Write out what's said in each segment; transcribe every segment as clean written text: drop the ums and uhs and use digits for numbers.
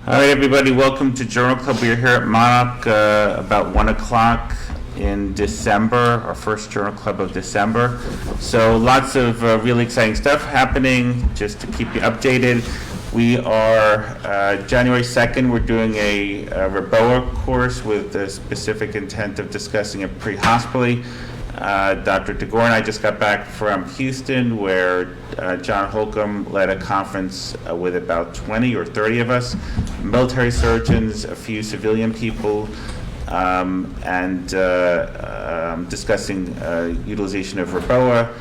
All right, everybody, welcome to Journal Club. We're here at Monarch about 1 o'clock in December, our first Journal Club of December. So lots of really exciting stuff happening, just to keep you updated. We are, January 2nd, we're doing a Reboa course with the specific intent of discussing it pre-hospitally. Dr. DeGore and I just got back from Houston, where John Holcomb led a conference with about 20 or 30 of us, military surgeons, a few civilian people, and discussing utilization of Reboa,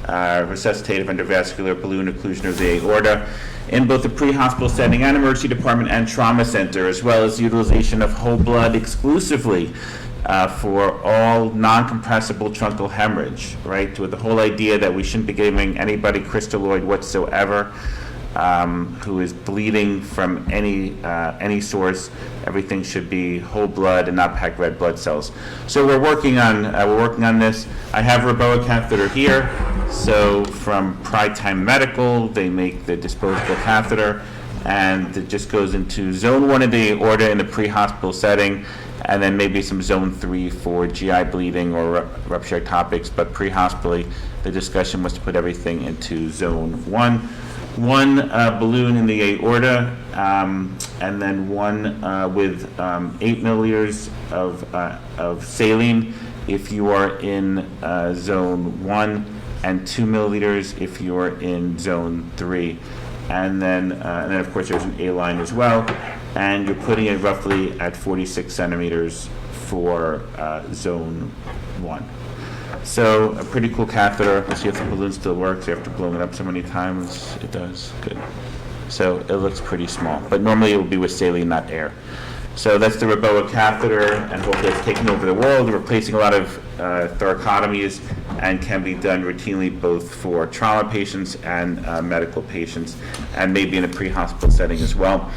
resuscitative endovascular balloon occlusion of the aorta, in both the pre-hospital setting and emergency department and trauma center, as well as utilization of whole blood exclusively for all non-compressible truncal hemorrhage, right? With the whole idea that we shouldn't be giving anybody crystalloid whatsoever who is bleeding from any source. Everything should be whole blood and not packed red blood cells. So we're working on this. I have Reboa catheter here. So from Pride Time Medical, they make the disposable catheter, and it just goes into zone 1 of the aorta in the pre-hospital setting, and then maybe some zone 3 for GI bleeding or rupture ectopics, but pre-hospitally, the discussion was to put everything into zone 1. One balloon in the aorta, and then one with 8 milliliters of saline if you are in zone 1, and 2 milliliters if you are in zone 3. And then of course there's an A-line as well, and you're putting it roughly at 46 centimeters for zone 1. So a pretty cool catheter. Let's see if the balloon still works after blowing it up so many times. It does, good. So it looks pretty small, but normally it will be with saline, not air. So that's the Reboa catheter, and hopefully it's taking over the world, replacing a lot of thoracotomies, and can be done routinely both for trauma patients and medical patients, and maybe in a pre-hospital setting as well.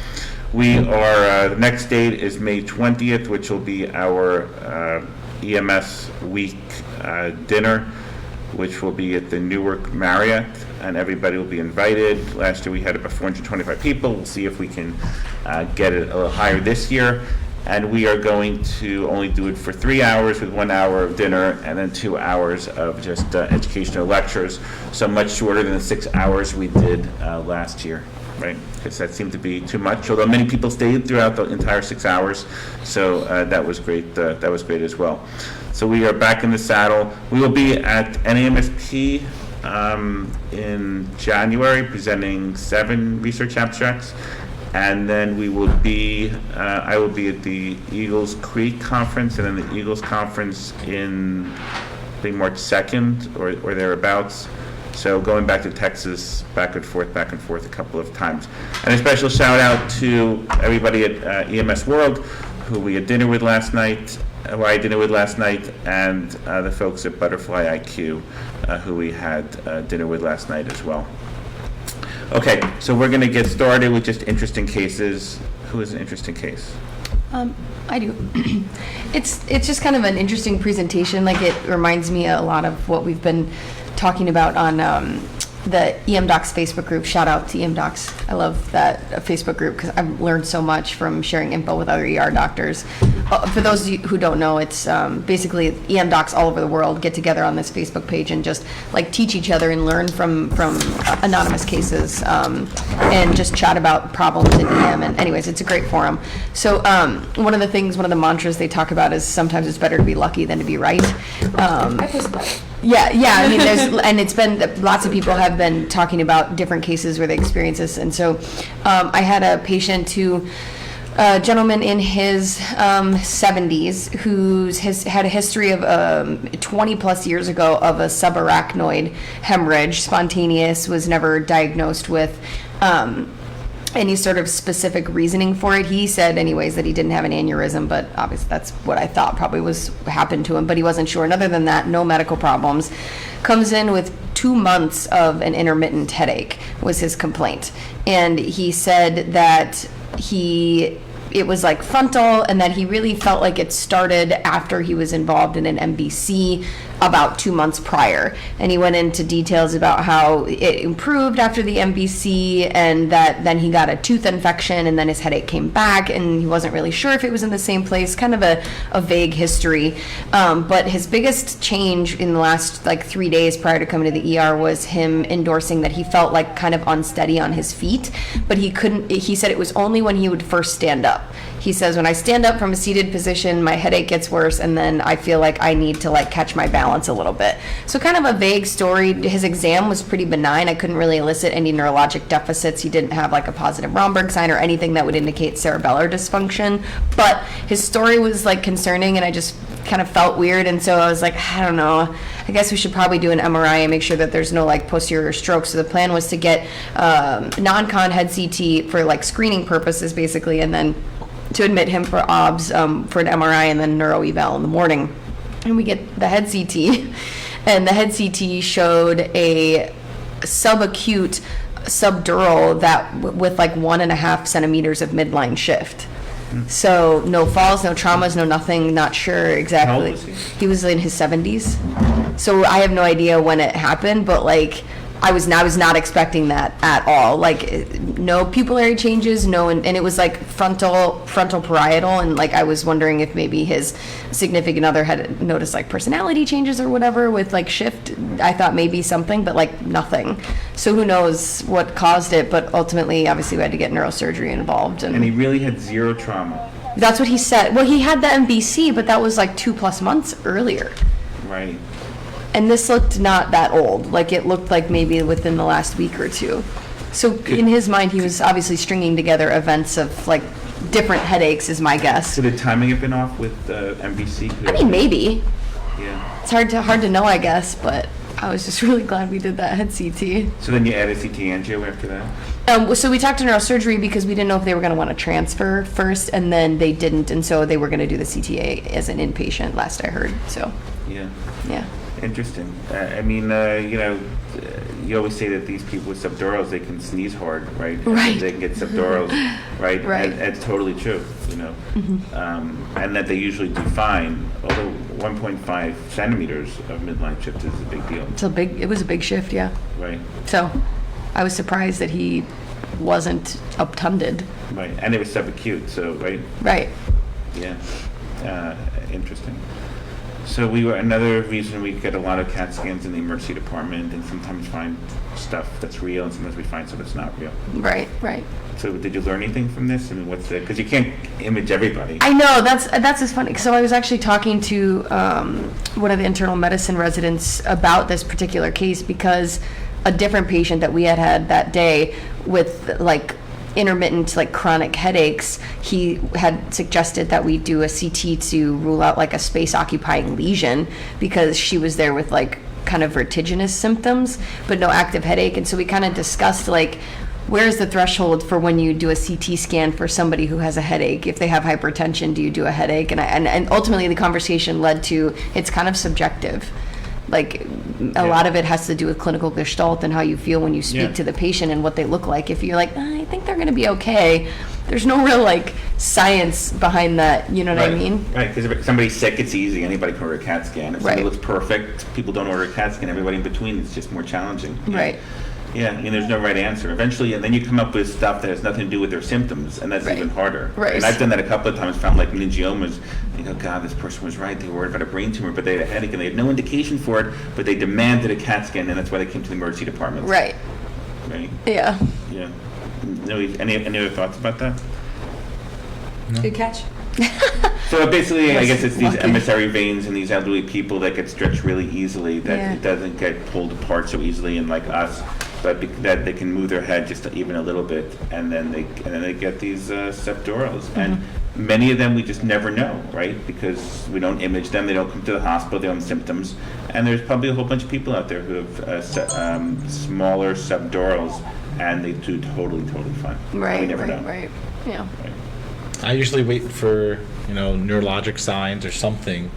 We are, the next date is May 20th, which will be our EMS week dinner, which will be at the Newark Marriott, and everybody will be invited. Last year we had about 425 people. We'll see if we can get it a little higher this year. And we are going to only do it for 3 hours with 1 hour of dinner and then 2 hours of just educational lectures. So much shorter than the 6 hours we did last year, right? Because that seemed to be too much, although many people stayed throughout the entire 6 hours. So that was great. That was great as well. So we are back in the saddle. We will be at NAMSP in January, presenting 7 research abstracts. And then we will be, I will be at the Eagles Creek Conference, and then the Eagles Conference in, I think, March 2nd or thereabouts. So going back to Texas, back and forth a couple of times. And a special shout out to everybody at EMS World, who we had dinner with last night, who I had dinner with last night, and the folks at Butterfly IQ, who we had dinner with last night as well. Okay, so we're going to get started with just interesting cases. Who has an interesting case? I do. It's just kind of an interesting presentation. Like, it reminds me a lot of what we've been talking about on the EM Docs Facebook group. Shout out to EM Docs. I love that Facebook group because I've learned so much from sharing info with other ER doctors. For those of you who don't know, it's basically EM Docs all over the world get together on this Facebook page and just like teach each other and learn from anonymous cases, and just chat about problems in EM. And anyways, it's a great forum. So one of the mantras they talk about is sometimes it's better to be lucky than to be right. Yeah. I mean, and it's been, lots of people have been talking about different cases where they experience this. And so I had a patient a gentleman in his 70s who has had a history of 20 plus years ago of a subarachnoid hemorrhage, spontaneous, was never diagnosed with any sort of specific reasoning for it. He said anyways that he didn't have an aneurysm, but obviously that's what I thought probably happened to him, but he wasn't sure. And other than that, no medical problems. Comes in with 2 months of an intermittent headache was his complaint. And he said that he it was like frontal, and that he really felt like it started after he was involved in an MBC about 2 months prior. And he went into details about how it improved after the MBC, and that then he got a tooth infection, and then his headache came back, and he wasn't really sure if it was in the same place, kind of a vague history. But his biggest change in the last like 3 days prior to coming to the ER was him endorsing that he felt like kind of unsteady on his feet, but he said it was only when he would first stand up. He says, when I stand up from a seated position, my headache gets worse, and then I feel like I need to like catch my balance a little bit. So kind of a vague story. His exam was pretty benign. I couldn't really elicit any neurologic deficits. He didn't have like a positive Romberg sign or anything that would indicate cerebellar dysfunction, but his story was like concerning, and I just kind of felt weird. And so I was like, I don't know, I guess we should probably do an MRI and make sure that there's no like posterior stroke. So the plan was to get non-con head CT for like screening purposes basically, and then to admit him for OBS for an MRI and then neuro eval in the morning. And we get the head CT, and the head CT showed a subacute subdural that with like 1.5 centimeters of midline shift. So no falls, no traumas, no nothing, not sure exactly. How old was he? He was in his 70s. So I have no idea when it happened, but like I was not expecting that at all. Like no pupillary changes, no, and it was like frontal parietal, and like I was wondering if maybe his significant other had noticed like personality changes or whatever with like shift. I thought maybe something, but like nothing. So who knows what caused it? But ultimately, obviously, we had to get neurosurgery involved, And he really had zero trauma. that's what he said. Well, he had the MBC, but that was like 2+ months earlier. Right. And this looked not that old. Like it looked like maybe within the last week or two. So in his mind, he was obviously stringing together events of like different headaches, is my guess. So the timing have been off with MBC? I mean, maybe. Yeah. It's hard to know, I guess, but I was just really glad we did that head CT. So then you added CT angio after that? So we talked to neurosurgery because we didn't know if they were going to want to transfer first, and then they didn't, and so they were going to do the CTA as an inpatient, last I heard. So, Yeah. yeah. Interesting. I mean, you always say that these people with subdurals, they can sneeze hard, right? Right. They can get subdurals, right? Right. And it's totally true, you know. And that they usually do fine, although 1.5 centimeters of midline shift is a big deal, It was a big shift, yeah. right? So I was surprised that he wasn't obtunded. Right. And it was subacute, so, right? Right. Yeah. Interesting. So another reason we get a lot of CAT scans in the emergency department, and sometimes find stuff that's real, and sometimes we find stuff that's not real. Right. So did you learn anything from this? I mean, because you can't image everybody. I know, that's just funny. So I was actually talking to one of the internal medicine residents about this particular case, because a different patient that we had that day with like intermittent like chronic headaches, he had suggested that we do a CT to rule out like a space occupying lesion, because she was there with like kind of vertiginous symptoms but no active headache. And so we kind of discussed like, where's the threshold for when you do a CT scan for somebody who has a headache? If they have hypertension, do you do a headache? And ultimately the conversation led to, it's kind of subjective. Like a lot of it has to do with clinical gestalt and how you feel when you speak to the patient and what they look like. If you're like, I think they're going to be okay, there's no real like science behind that. You know what I mean? Right, because if somebody's sick, it's easy. Anybody can order a CAT scan. If somebody Right. looks perfect, people don't order a CAT scan. Everybody in between, it's just more challenging. Right. Yeah, and there's no right answer. Eventually, and then you come up with stuff that has nothing to do with their symptoms, and that's Right. even harder. Right. And I've done that a couple of times, found like meningiomas. You go, God, this person was right. They were worried about a brain tumor, but they had a headache, and they had no indication for it, but they demanded a CAT scan, and that's why they came to the emergency department. Right. Right? Yeah. Yeah. No, any other thoughts about that? Good catch. So basically, I guess it's these Lucky. emissary veins in these elderly people that get stretched really easily, that Yeah. it doesn't get pulled apart so easily, and like us, but that they can move their head just even a little bit, and then they get these subdurals, and many of them we just never know, right? Because we don't image them, they don't come to the hospital, they don't have symptoms, and there's probably a whole bunch of people out there who have smaller subdurals, and they do totally fine. Right. We never know. Right. Yeah. Right. I usually wait for, neurologic signs or something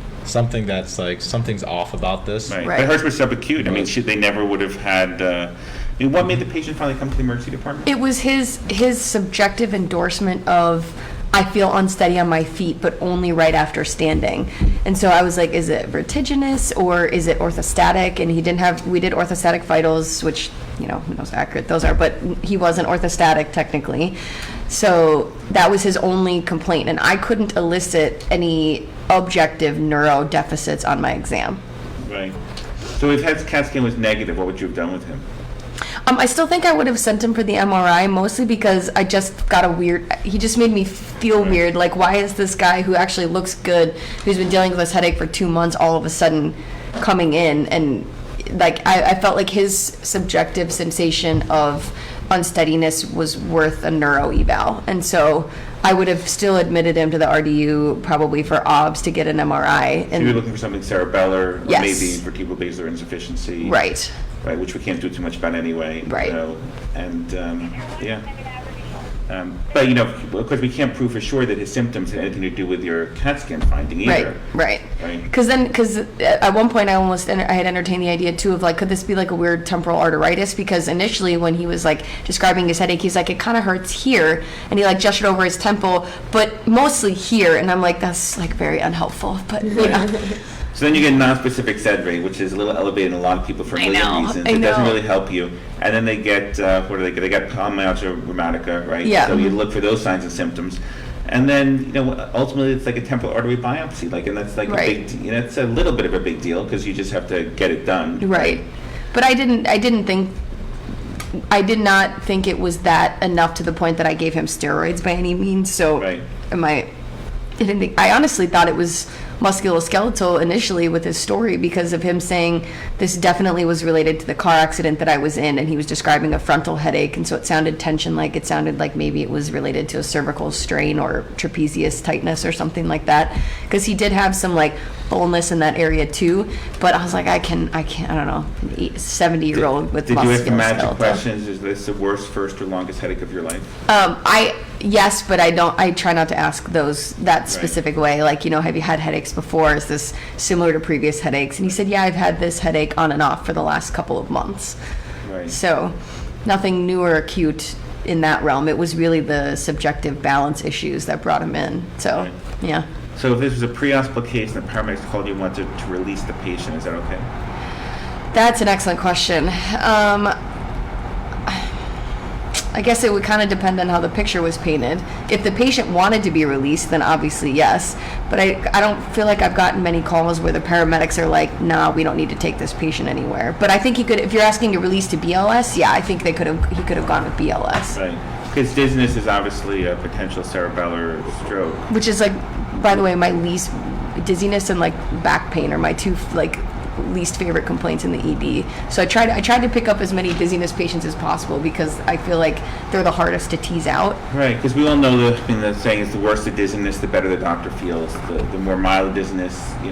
that's like, something's off about this. Right. Right. But hers was subacute. I mean, they never would have had. What made the patient finally come to the emergency department? It was his subjective endorsement of I feel unsteady on my feet, but only right after standing. And so I was like, is it vertiginous or is it orthostatic? And we did orthostatic vitals, which, who knows how accurate those are, but he wasn't orthostatic technically. So that was his only complaint, and I couldn't elicit any objective neuro deficits on my exam. Right. So if his CAT scan was negative, what would you have done with him? I still think I would have sent him for the MRI, mostly because I just got he just made me feel weird. Like, why is this guy who actually looks good, who's been dealing with this headache for 2 months, all of a sudden coming in? And like, I felt like his subjective sensation of unsteadiness was worth a neuro eval. And so I would have still admitted him to the RDU, probably for OBS, to get an MRI. So you were looking for something cerebellar, or Yes. maybe vertebral basilar insufficiency. Right. Right, which we can't do too much about anyway. Right. And, yeah. But, of course, we can't prove for sure that his symptoms had anything to do with your CAT scan finding either. Right. Right. Because at one point I had entertained the idea too of like, could this be like a weird temporal arteritis? Because initially when he was like describing his headache, he's like, it kind of hurts here, and he like gestured over his temple, but mostly here, and I'm like, that's like very unhelpful. But So then you get non-specific sed rate, which is a little elevated in a lot of people for a million reasons. It doesn't really help you. And then they get, what do they get? They get polymyalgia rheumatica, right? Yeah. So you look for those signs and symptoms. And then, ultimately it's like a temporal artery biopsy. And that's like Right. a big, it's a little bit of a big deal because you just have to get it done. Right. But I did not think it was that enough to the point that I gave him steroids by any means. So Right. I honestly thought it was musculoskeletal initially with his story because of him saying this definitely was related to the car accident that I was in, and he was describing a frontal headache, and so it sounded like maybe it was related to a cervical strain or trapezius tightness or something like that, because he did have some like fullness in that area too. But I was like, I don't know, 70-year-old with Did you ask the magic musculoskeletal. questions? Is this the worst, first, or longest headache of your life? Yes, but I try not to ask that specific way. Like, have you had headaches before? Is this similar to previous headaches? And he said, yeah, I've had this headache on and off for the last couple of months. Right. So nothing new or acute in that realm. It was really the subjective balance issues that brought him in. So, Right. yeah. So if this was a pre-hospital case and the paramedics called you and wanted to release the patient, is that okay? That's an excellent question. I guess it would kind of depend on how the picture was painted. If the patient wanted to be released, then obviously yes. But I don't feel like I've gotten many calls where the paramedics are like, nah, we don't need to take this patient anywhere. But I think he could, if you're asking to release to BLS, yeah, I think he could have gone with BLS. Right. Because dizziness is obviously a potential cerebellar stroke. Which is like, by the way, my least, dizziness and like back pain are my two like least favorite complaints in the ED. So I tried to pick up as many dizziness patients as possible because I feel like they're the hardest to tease out. Right, because we all know the saying is the worse the dizziness, the better the doctor feels. The more mild the dizziness, the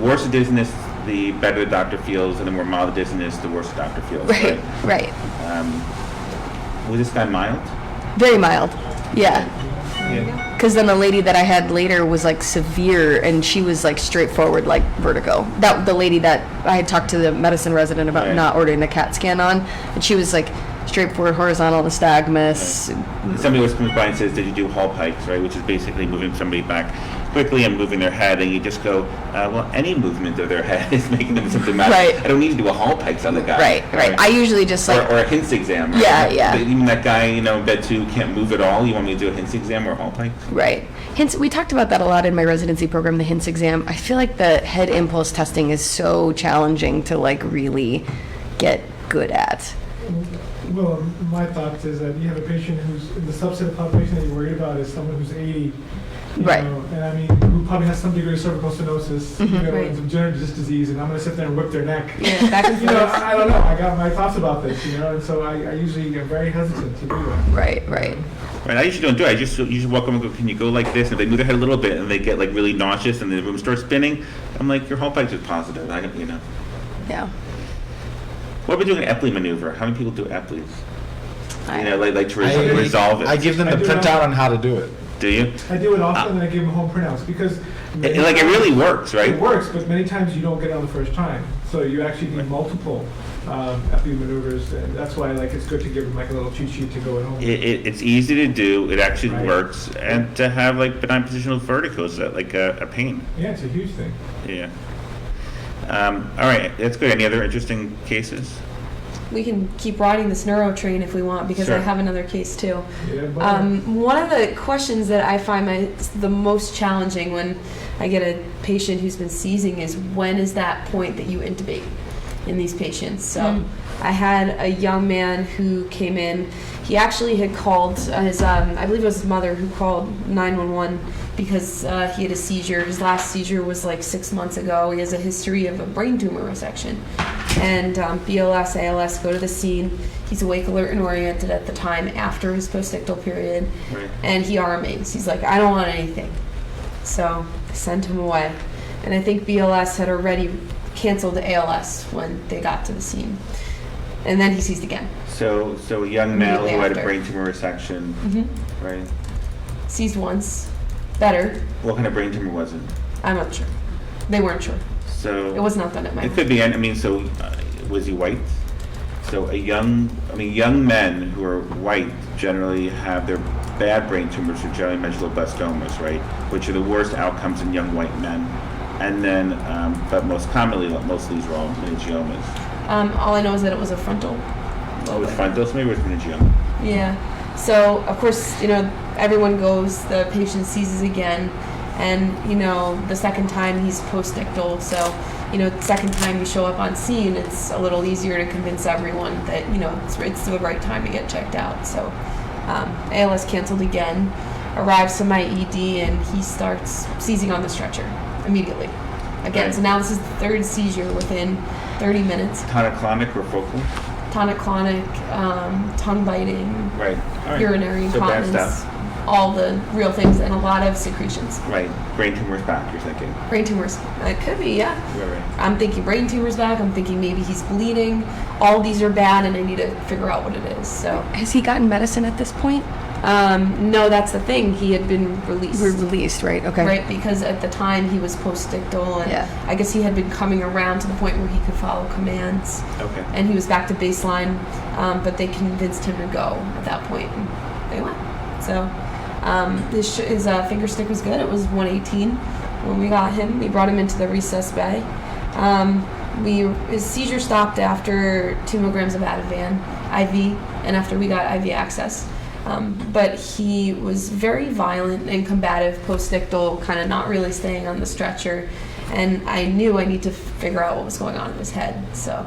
worse the dizziness, the better the doctor feels, and the more mild the dizziness, the worse the doctor feels. Right. Was this guy mild? Very mild. Yeah. Yeah. Because then the lady that I had later was like severe, and she was like straightforward, like vertigo. That the lady that I had talked to the medicine resident about Right. not ordering the CAT scan on, and she was like straightforward horizontal nystagmus. Somebody was comes by and says, "Did you do Hall pikes?" Right, which is basically moving somebody back quickly and moving their head, and you just go, well, any movement of their head is making them symptomatic. Right. I don't need to do a Hall pikes on the guy. Right. I usually just like or a Hintz exam. Right? Yeah. Even that guy, in bed 2 can't move at all. You want me to do a Hintz exam or a Hall pike? Right. Hence, we talked about that a lot in my residency program, the HINTS exam. I feel like the head impulse testing is so challenging to like really get good at. Well, my thoughts is that you have a patient who's, the subset of population that you're worried about is someone who's 80, Right. and I mean, who probably has some degree of cervical stenosis, Right. and some degenerative disc disease, and I'm gonna sit there and whip their neck. Yeah, back and forth. I don't know, I got my thoughts about this, and so I usually am very hesitant to do that. Right. Right. I usually don't do it. I just usually walk up and go, "Can you go like this?" And if they move their head a little bit and they get like really nauseous and the room starts spinning, I'm like, "Your Hall pikes is positive." I don't, Yeah. What about doing an Epley maneuver? How many people do Epleys? I- Like to resolve it. I give them the I do printout not. on how to do it. Do you? I do it often, and I give them home printouts, because It really works, right? it works, but many times you don't get it on the first time, so you actually need multiple a few maneuvers, and that's why like it's good to give them like a little cheat sheet to go at home. It's easy to do, it actually Right. works, and to have like benign positional vertigo is like a pain. Yeah, it's a huge thing. Yeah. All right, that's good. Any other interesting cases? We can keep riding this neuro train if we want, because Sure. I have another case too. Yeah, but One of the questions that I find the most challenging when I get a patient who's been seizing is, when is that point that you intubate in these patients? So I had a young man who came in. He actually had called his, I believe it was his mother who called 911 because he had a seizure. His last seizure was like 6 months ago. He has a history of a brain tumor resection. And BLS, ALS go to the scene. He's awake, alert, and oriented at the time after his postictal period. Right. And he RMAs. He's like, I don't want anything. So I sent him away. And I think BLS had already canceled the ALS when they got to the scene. And then he seized again. So a young male Immediately who had a after. brain tumor resection, right? Seized once. Better. What kind of brain tumor was it? I'm not sure. They weren't sure. So It was not done at my it could be. I mean, so was he white? So young men who are white generally have their bad brain tumors, which are generally medulloblastomas, right? Which are the worst outcomes in young white men. And then, but most commonly, most of these are all meningiomas. All I know is that it was a frontal. Oh, it's frontal, so maybe it was meningioma. Yeah. So, of course, everyone goes, the patient seizes again, and, the second time he's postictal. So, second time you show up on scene, it's a little easier to convince everyone that, it's the right time to get checked out. So, ALS canceled again, arrives to my ED, and he starts seizing on the stretcher immediately. Again, Right. so now this is the third seizure within 30 minutes. Tonic-clonic or focal? Tonic-clonic, tongue biting, Right. All right. urinary So bad incontinence, stuff. all the real things, and a lot of secretions. Right. Brain tumor's back, you're thinking. Brain tumors. It could be, yeah. Right. I'm thinking brain tumors back. I'm thinking maybe he's bleeding. All these are bad, and I need to figure out what it is. So, Has he gotten medicine at this point? no, that's the thing. He had been released. We're released, right? Okay. Right, because at the time he was postictal, and Yeah. I guess he had been coming around to the point where he could follow commands. Okay. And he was back to baseline, but they convinced him to go at that point, and they went. So his finger stick was good. It was 118 when we got him. We brought him into the recess bay. His seizure stopped after 2 milligrams of Ativan IV, and after we got IV access. But he was very violent and combative, postictal, kind of not really staying on the stretcher. And I knew I need to figure out what was going on in his head. So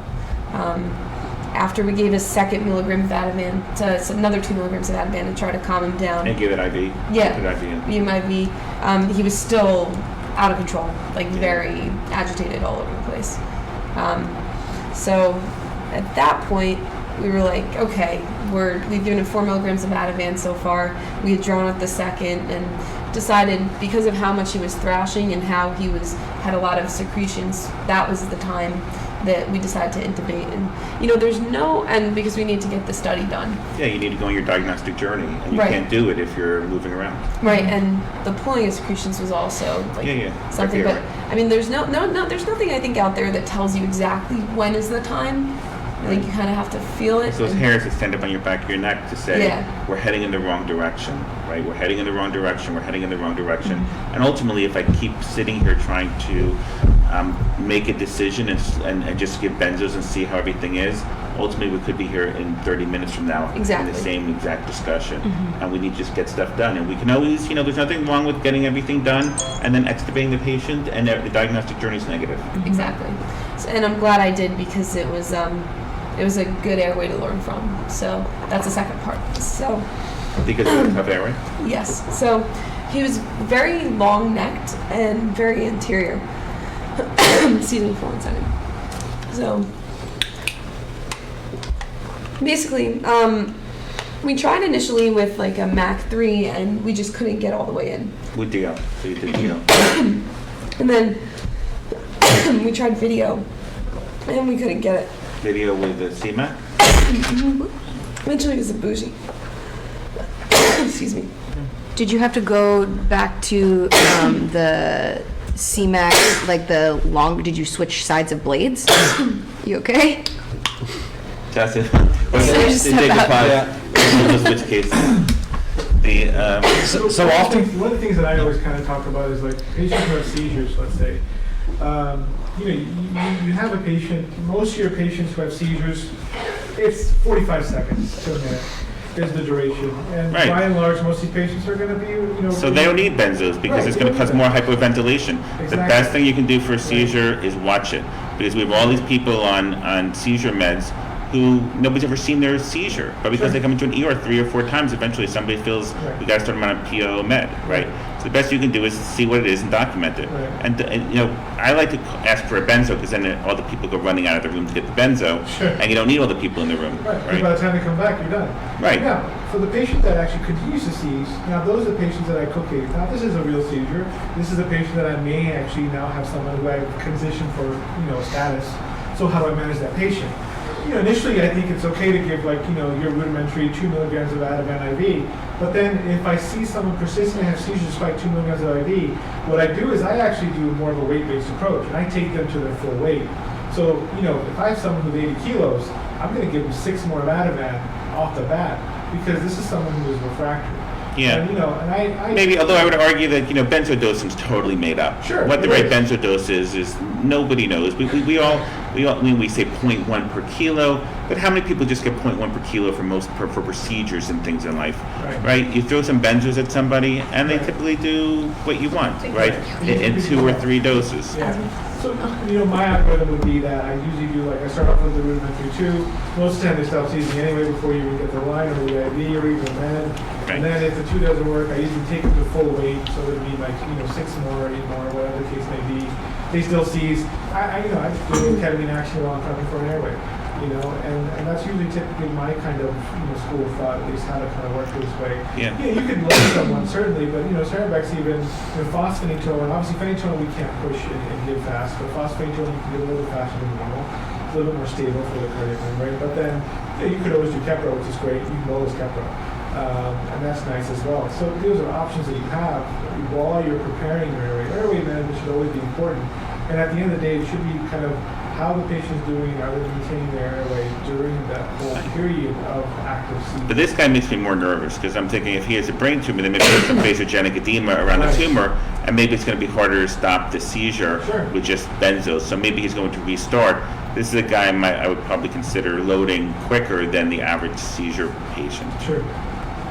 after we gave his 2nd milligram of Ativan, so another 2 milligrams of Ativan to try to calm him down. And give it IV? Yeah. Put IV in. BMIV. He was still out of control, like very agitated all over the place. So at that point, we were like, okay, we've given him 4 milligrams of Ativan so far. We had drawn up the 2nd and decided, because of how much he was thrashing and how he had a lot of secretions, that was the time that we decided to intubate. And and because we need to get the study done. Yeah, you need to go on your diagnostic journey, and you Right. can't do it if you're moving around. Right, and the pulling of secretions was also like Yeah. something. Right But there. I mean, there's there's nothing I think out there that tells you exactly when is the time. I think you kind of have to feel it. So those and- hairs that stand up on your back of your neck to say, Yeah. we're heading in the wrong direction, right? We're heading in the wrong direction, we're heading in the wrong direction. Mm-hmm. And ultimately, if I keep sitting here trying to make a decision and just give benzos and see how everything is, ultimately we could be here in 30 minutes from now in Exactly. the same exact discussion. And we need to just get stuff done. And we can always, there's nothing wrong with getting everything done and then extubating the patient, and the diagnostic journey is negative. Exactly. And I'm glad I did, because it was a good airway to learn from. So that's the second part. So Because of the tough airway. yes. So he was very long-necked and very anterior. Excuse me for 1 second. So basically, we tried initially with like a Mac 3, and we just couldn't get all the way in. With DO. So you did DO. And then we tried video, and we couldn't get it. Video with the CMAC. Eventually, it was a bougie. Excuse me. Did you have to go back to the CMAX, like did you switch sides of blades? You okay? That's it. Just step out. We'll just switch cases. So often, One of the things that I always kind of talk about is like patients who have seizures, let's say. You have a patient, most of your patients who have seizures, it's 45 seconds to a minute is the duration. And Right. by and large, most of these patients are going to be, So they don't need benzos because Right, it's they going to don't cause need more that. hypoventilation. The Exactly. best thing you can do for a seizure is watch it, because we have all these people on seizure meds who nobody's ever seen their seizure, but because Sure. they come into an ER 3 or 4 times, eventually somebody feels Right. we got to start them on a PO med, right? So the best you can do is see what it is and document it. Right. And I like to ask for a benzo because then all the people go running out of the room to get the benzo, Sure. and you don't need all the people in the room, Right, 'cause right? by the time they come back, you're done. Right. Now, for the patient that actually continues to seize, now those are the patients that okay, now this is a real seizure. This is a patient that I may actually now have someone who I transition for, status. So how do I manage that patient? Initially I think it's okay to give your rudimentary 2 milligrams of Ativan IV. But then if I see someone persistently have seizures despite 2 milligrams of IV, what I do is I actually do more of a weight-based approach, and I take them to their full weight. So, if I have someone who's 80 kilos, I'm going to give them 6 more of Ativan off the bat, because this is someone who is refractory. Yeah. And, and I Maybe, although I would argue that benzodosing's totally made up. Sure, What the it right is. benzo dose is nobody knows. We all we say 0.1 per kilo, but how many people just get 0.1 per kilo for procedures and things in life, Right. You throw some benzos at somebody, and they Right. typically do what you want, right? In 2 or 3 doses. Yeah. So, my algorithm would be that I usually do, I start off with the rudimentary 2. Most of the time they stop seizing anyway before you even get the line or the IV or even med. Right. And then if the 2 doesn't work, I usually take them to full weight, so it would be 6 more, 8 more, whatever the case may be. They still seize. I just do ketamine action while I'm prepping for an airway. And that's usually typically my kind of school of thought, at least how to kind of work this way. Yeah. You could let someone certainly, but Cerebex even phosphanatone. Obviously, phenytoin we can't push and give fast, but phosphanatone you can give a little bit faster than normal. It's a little bit more stable for the cardiac membrane. But then you could always do Keppra, which is great. You can bolus Keppra, and that's nice as well. So those are options that you have while you're preparing your airway. Airway management should always be important. And at the end of the day, it should be kind of how the patient's doing, are they maintaining their airway during that whole period of active seizure. But this guy makes me more nervous because I'm thinking if he has a brain tumor, then maybe there's some vasogenic edema around the Right. tumor, and maybe it's going to be harder to stop the seizure Sure. with just benzos. So maybe he's going to restart. This is a guy I would probably consider loading quicker than the average seizure patient. Sure.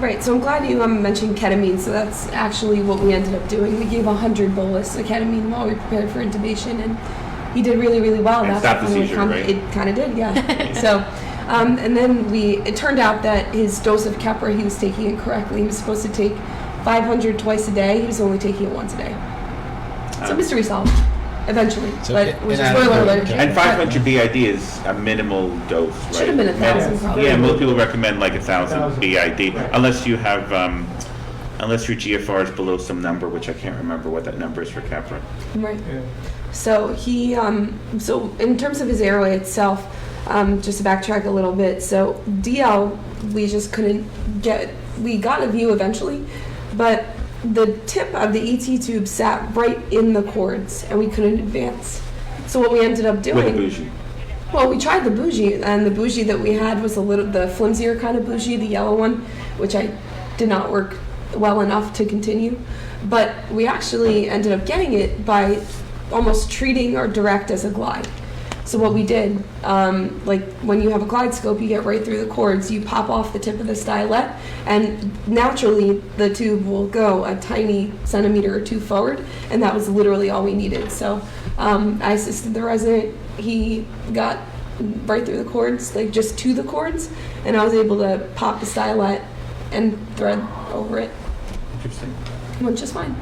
Right, so I'm glad you mentioned ketamine. So that's actually what we ended up doing. We gave 100 bolus of ketamine while we prepared for intubation, and he did really, really well. And stopped the when we seizure, right? It kind of did, yeah. So, and then it turned out that his dose of Keppra, he was taking it correctly. He was supposed to take 500 twice a day. He was only taking it once a day. So mystery solved, eventually. So but it- which it is added- spoiler alert. okay. And 500 BID is a minimal dose, right? Should have been 1,000 probably. Yeah, most people recommend like 1,000 1,000. BID, Right. unless you have, unless your GFR is below some number, which I can't remember what that number is for Keppra. Right. Yeah. So he, so in terms of his airway itself, just to backtrack a little bit, so DL, we just couldn't we got a view eventually, but the tip of the ET tube sat right in the cords and we couldn't advance. So what we ended up doing. With a bougie. Well, we tried the bougie, and the bougie that we had was the flimsier kind of bougie, the yellow one, which I did not work well enough to continue. But we actually ended up getting it by almost treating our direct as a glide. So what we did, like when you have a glide scope, you get right through the cords, you pop off the tip of the stylet, and naturally the tube will go a tiny centimeter or 2 forward, and that was literally all we needed. So I assisted the resident. He got right through the cords, like just to the cords, and I was able to pop the stylet and thread over it. Interesting. It went just fine.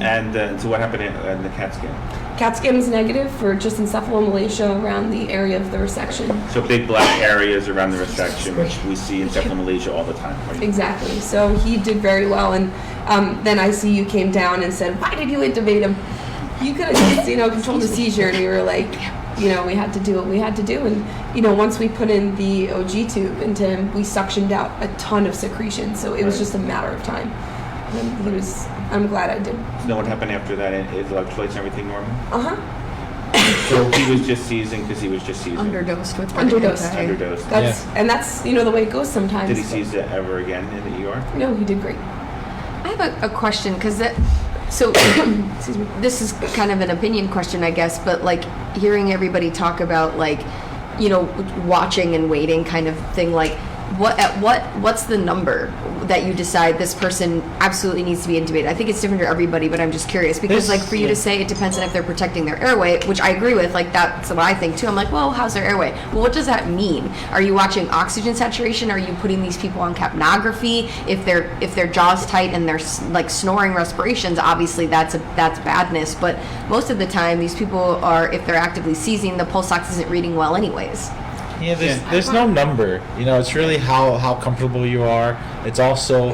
And so what happened in the CAT scan? CAT scan was negative for just encephalomalacia around the area of the resection. So big black areas around the resection, which we see in encephalomalacia all the time, right? Exactly. So he did very well, and then ICU came down and said, "Why did you intubate him? You could have, controlled the seizure." And we were like, we had to do what we had to do. And once we put in the OG tube into him, we suctioned out a ton of secretion. So it was just a matter of time. And I'm glad I did. So what happened after that? Is electrolytes and everything normal? So he was just seizing because he was just seizing. Underdosed with Underdosed. Underdosed. That's the way it goes sometimes. Did he seize it ever again in the ER? No, he did great. I have a question because so excuse me, this is kind of an opinion question, I guess, but like hearing everybody talk about like, you know, watching and waiting kind of thing, like what's the number that you decide this person absolutely needs to be intubated? I think it's different for everybody, but I'm just curious because like for you to say it depends on if they're protecting their airway, which I agree with, like that's what I think too. I'm like, well, how's their airway? Well, what does that mean? Are you watching oxygen saturation? Are you putting these people on capnography? If their jaw's tight and they're like snoring respirations, obviously that's badness. But most of the time, these people are, if they're actively seizing, the pulse ox isn't reading well anyways. Yeah, there's no number. You know, it's really how comfortable you are. It's also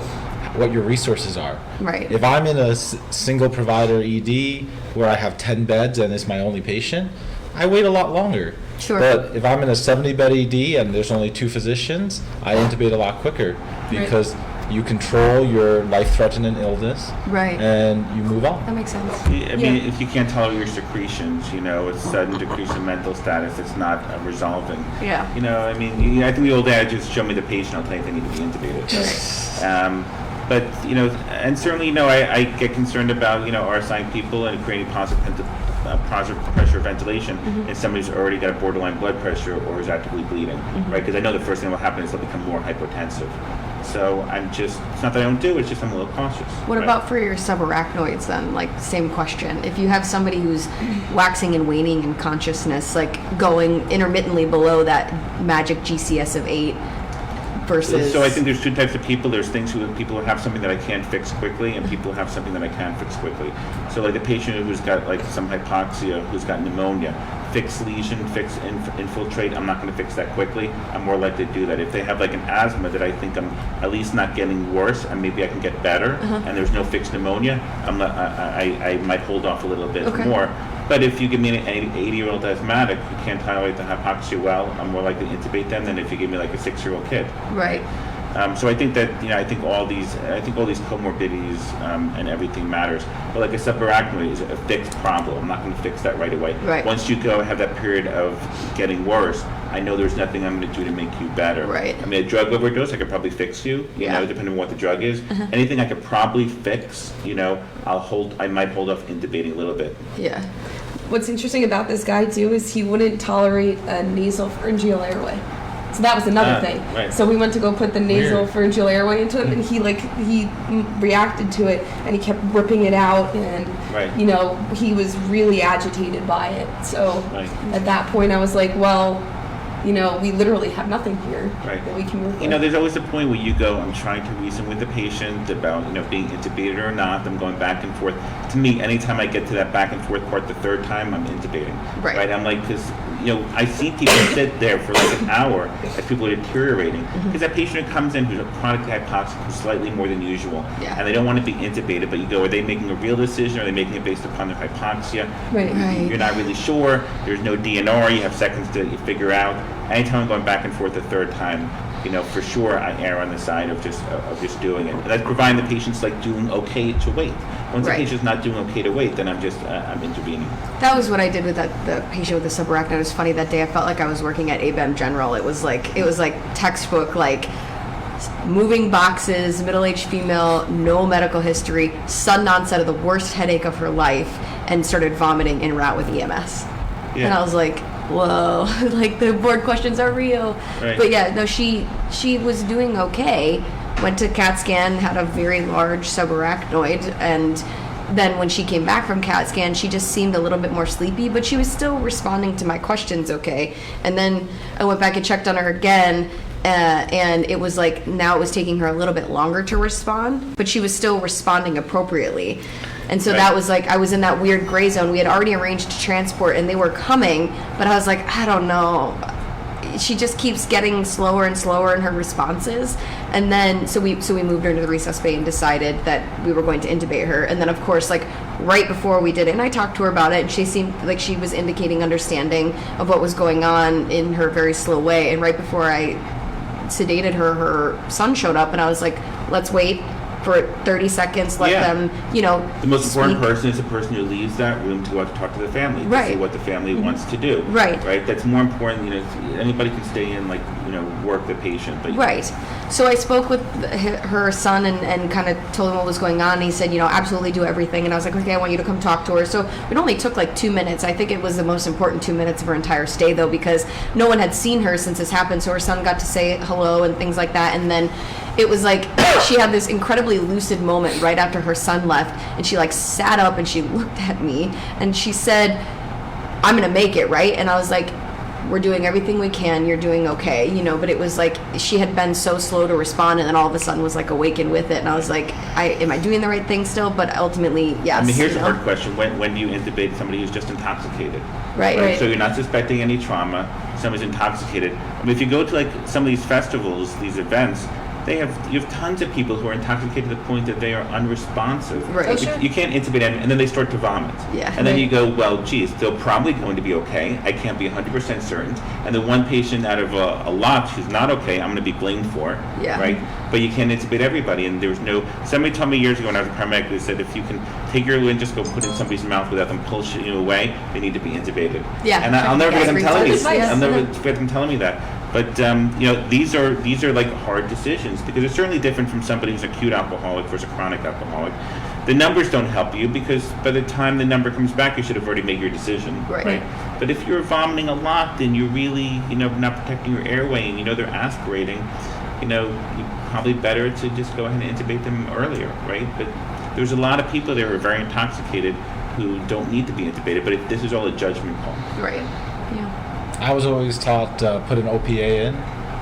what your resources are. Right. If I'm in a single provider ED where I have 10 beds and it's my only patient, I wait a lot longer. Sure. But if I'm in a 70-bed ED and there's only 2 physicians, I intubate a lot quicker because you control your life-threatening illness, Right. and you move on. That makes sense. I mean, if you can't tolerate your secretions, you know, it's sudden decrease in mental status, it's not resolving. Yeah. You know, I mean, I think the old adage is show me the patient, I'll tell you if they need to be intubated. But, you know, and certainly, you know, I get concerned about, you know, RSIing people and creating positive pressure ventilation and somebody who's already got a borderline blood pressure or is actively bleeding, right? Because I know the first thing that will happen is they'll become more hypotensive. So it's not that I don't do it, it's just I'm a little cautious. What right? about for your subarachnoids then? Like, same question. If you have somebody who's waxing and waning in consciousness, like going intermittently below that magic GCS of 8 versus... So I think there's 2 types of people. There's people who have something that I can't fix quickly, and people who have something that I can fix quickly. So like the patient who's got like some hypoxia, who's got pneumonia, fix lesion, infiltrate, I'm not going to fix that quickly. I'm more likely to do that. If they have like an asthma that I think I'm at least not getting worse, and maybe I can get better, and there's no fixed pneumonia, I might hold off a little bit more. But if you give me an 80-year-old asthmatic who can't tolerate the hypoxia well, I'm more likely to intubate them than if you give me like a 6-year-old kid. Right. So I think that, you know, I think all these comorbidities and everything matters. But like a subarachnoid is a fixed problem. I'm not going to fix that right away. Right. Once you go have that period of getting worse, I know there's nothing I'm going to do to make you better. Right. I mean, a drug overdose, I could probably fix you. You know, depending on what the drug is. Anything I could probably fix, you know, I might hold off intubating a little bit. Yeah. What's interesting about this guy too is he wouldn't tolerate a nasal pharyngeal airway. So that was another thing. Right. So we went to go put the nasal Weird. pharyngeal airway into him, and he reacted to it, and he kept ripping it out, and you know, he was really agitated by it. So at that point, I was like, well, you know, we literally have nothing here that we can work with. You know, there's always a point where you go, I'm trying to reason with the patient about, you know, being intubated or not. I'm going back and forth. To me, anytime I get to that back and forth part the third time, I'm intubating. Right. I'm like, because, you know, I see people sit there for like an hour as people are deteriorating. Because that patient who comes in who's a chronically hypoxic, who's slightly more than usual, and they don't want to be intubated, but you go, are they making a real decision? Are they making it based upon their hypoxia? Right. You're not really sure. There's no DNR. You have seconds to figure out. Anytime I'm going back and forth the third time, you know, for sure I err on the side of just doing it. And that's providing the patient's like doing okay to wait. Once the patient's not doing okay to wait, then I'm intervening. That was what I did with the patient with the subarachnoid. It was funny that day. I felt like I was working at ABEM General. It was like textbook, like moving boxes, middle-aged female, no medical history, sudden onset of the worst headache of her life, and started vomiting en route with EMS. And I was like, whoa, like the board questions are real. Right. But yeah, no, she was doing okay. Went to CAT scan, had a very large subarachnoid, and then when she came back from CAT scan, she just seemed a little bit more sleepy, but she was still responding to my questions okay. And then I went back and checked on her again, and it was like, now it was taking her a little bit longer to respond, but she was still responding appropriately. And so that was like, I was in that weird gray zone. We had already arranged to transport and they were coming, but I was like, I don't know. She just keeps getting slower and slower in her responses. And then, so we moved her into the resus bay and decided that we were going to intubate her. And then of course, like right before we did it, and I talked to her about it, and she seemed like she was indicating understanding of what was going on in her very slow way. And right before I sedated her, her son showed up, and I was like, let's wait for 30 seconds, let Yeah. them, you know, The most important speak. person is the person who leaves that room to go out to talk to the family, to see Right. what the family wants to do. Right. Right. That's more important. You know, anybody can stay in, like, you know, work the patient, but Right. So I spoke with her son and kind of told him what was going on. And he said, you know, absolutely do everything. And I was like, okay, I want you to come talk to her. So it only took like 2 minutes. I think it was the most important 2 minutes of her entire stay, though, because no one had seen her since this happened. So her son got to say hello and things like that. And then it was like she had this incredibly lucid moment right after her son left. And she like sat up and she looked at me and she said, I'm going to make it, right? And I was like, we're doing everything we can, you're doing okay, you know, but it was like she had been so slow to respond and then all of a sudden was like awakened with it, and I was like, am I doing the right thing still? But ultimately, yes. I mean, here's you a know? hard question. When do you intubate somebody who's just intoxicated? Right. Right. So you're not suspecting any trauma, somebody's intoxicated. I mean, if you go to like some of these festivals, these events, you have tons of people who are intoxicated to the point that they are unresponsive. Right. Oh, sure. You can't intubate them, and then they start to vomit. Yeah. And then Right. you go, well, geez, they're probably going to be okay. I can't be 100% certain. And the one patient out of a lot who's not okay, I'm going to be blamed for. Yeah. Right? But you can't intubate everybody. And there's no, somebody told me years ago when I was a paramedic, they said if you can take your and just go put it in somebody's mouth without them pushing you away, they need to be intubated. Yeah. And I'll never Yeah, forget them great telling me. advice. I'll never Yeah. forget them telling me that. But you know, these are like hard decisions because it's certainly different from somebody who's an acute alcoholic versus a chronic alcoholic. The numbers don't help you because by the time the number comes back, you should have already made your decision. Right. But if you're vomiting a lot, then you're really, you know, not protecting your airway, and you know they're aspirating. You know, you probably better to just go ahead and intubate them earlier, right? But there's a lot of people there who are very intoxicated who don't need to be intubated. But if this is all a judgment call. Right. Yeah. I was always taught put an OPA in,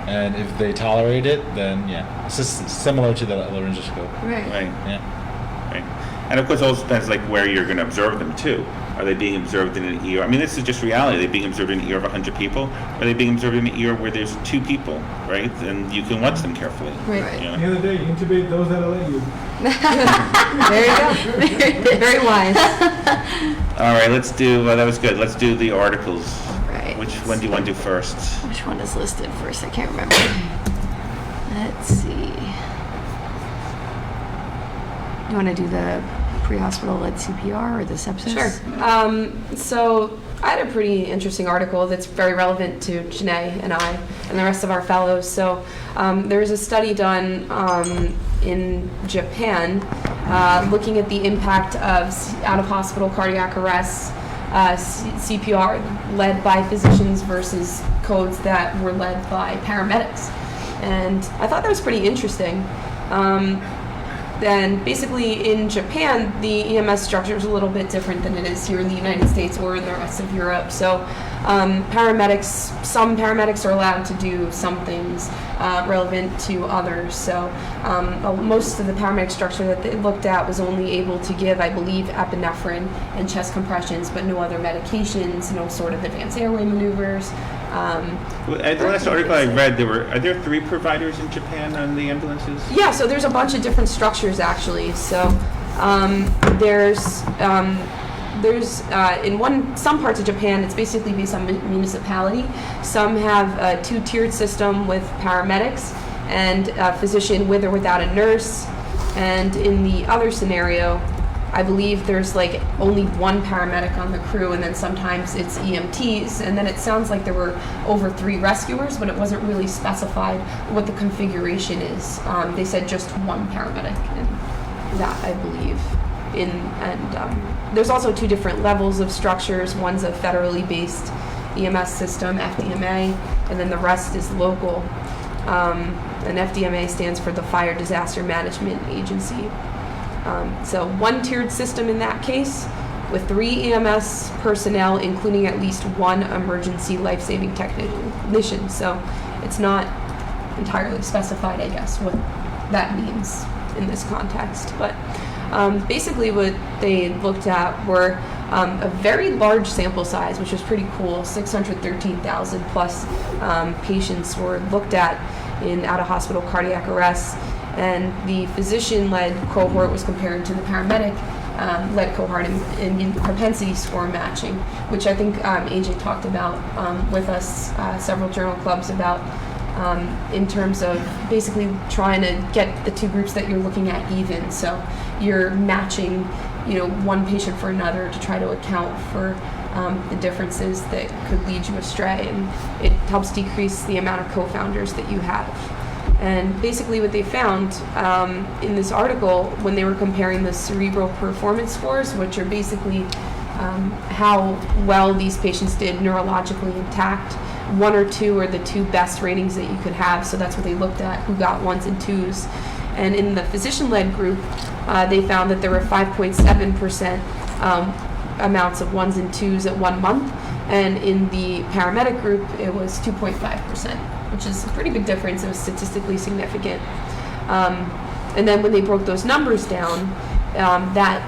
and if they tolerate it, then yeah, it's just similar to the laryngoscope. Right. Right. Yeah. Right. And of course, it also depends like where you're going to observe them too. Are they being observed in an ER? I mean, this is just reality. Are they being observed in an ER of 100 people? Are they being observed in an ER where there's 2 people, right? And you can watch them carefully. Right. You At know? the end of the day, you intubate those that'll let you. There you go. Very wise. All right, let's do. That was good. Let's do the articles. Right. Which one do you want to do first? Which one is listed first? I can't remember. Let's see. You want to do the pre-hospital led CPR or the sepsis? Sure. So I had a pretty interesting article that's very relevant to Janae and I and the rest of our fellows. So there's a study done in Japan looking at the impact of out-of-hospital cardiac arrest, CPR led by physicians versus codes that were led by paramedics. And I thought that was pretty interesting. Then basically in Japan, the EMS structure is a little bit different than it is here in the United States or in the rest of Europe. So some paramedics are allowed to do some things relevant to others. So most of the paramedic structure that they looked at was only able to give, I believe, epinephrine and chest compressions, but no other medications, no sort of advanced airway maneuvers. At the last article I read, are there 3 providers in Japan on the ambulances? Yeah, so there's a bunch of different structures actually. So there's in some parts of Japan, it's basically based on municipality. Some have a 2-tiered system with paramedics and a physician with or without a nurse. And in the other scenario, I believe there's like only one paramedic on the crew, and then sometimes it's EMTs, and then it sounds like there were over 3 rescuers, but it wasn't really specified what the configuration is. They said just one paramedic, and that I believe. There's also 2 different levels of structures. One's a federally based EMS system, FDMA, and then the rest is local. And FDMA stands for the Fire Disaster Management Agency. So 1-tiered system in that case, with 3 EMS personnel, including at least 1 emergency life-saving technician. So it's not entirely specified, I guess, what that means in this context. But basically what they looked at were a very large sample size, which was pretty cool. 613,000 plus patients were looked at in out-of-hospital cardiac arrests. And the physician-led cohort was compared to the paramedic-led cohort in propensity score matching, which I think AJ talked about with us, several journal clubs about in terms of basically trying to get the two groups that you're looking at even. So you're matching, one patient for another to try to account for the differences that could lead you astray, and it helps decrease the amount of co-founders that you have. And basically what they found in this article, when they were comparing the cerebral performance scores, which are basically how well these patients did neurologically intact, 1 or 2 are the 2 best ratings that you could have. So that's what they looked at, who got 1s and 2s. And in the physician-led group, they found that there were 5.7% amounts of 1s and 2s at 1 month. And in the paramedic group, it was 2.5%, which is a pretty big difference. It was statistically significant. And then when they broke those numbers down, that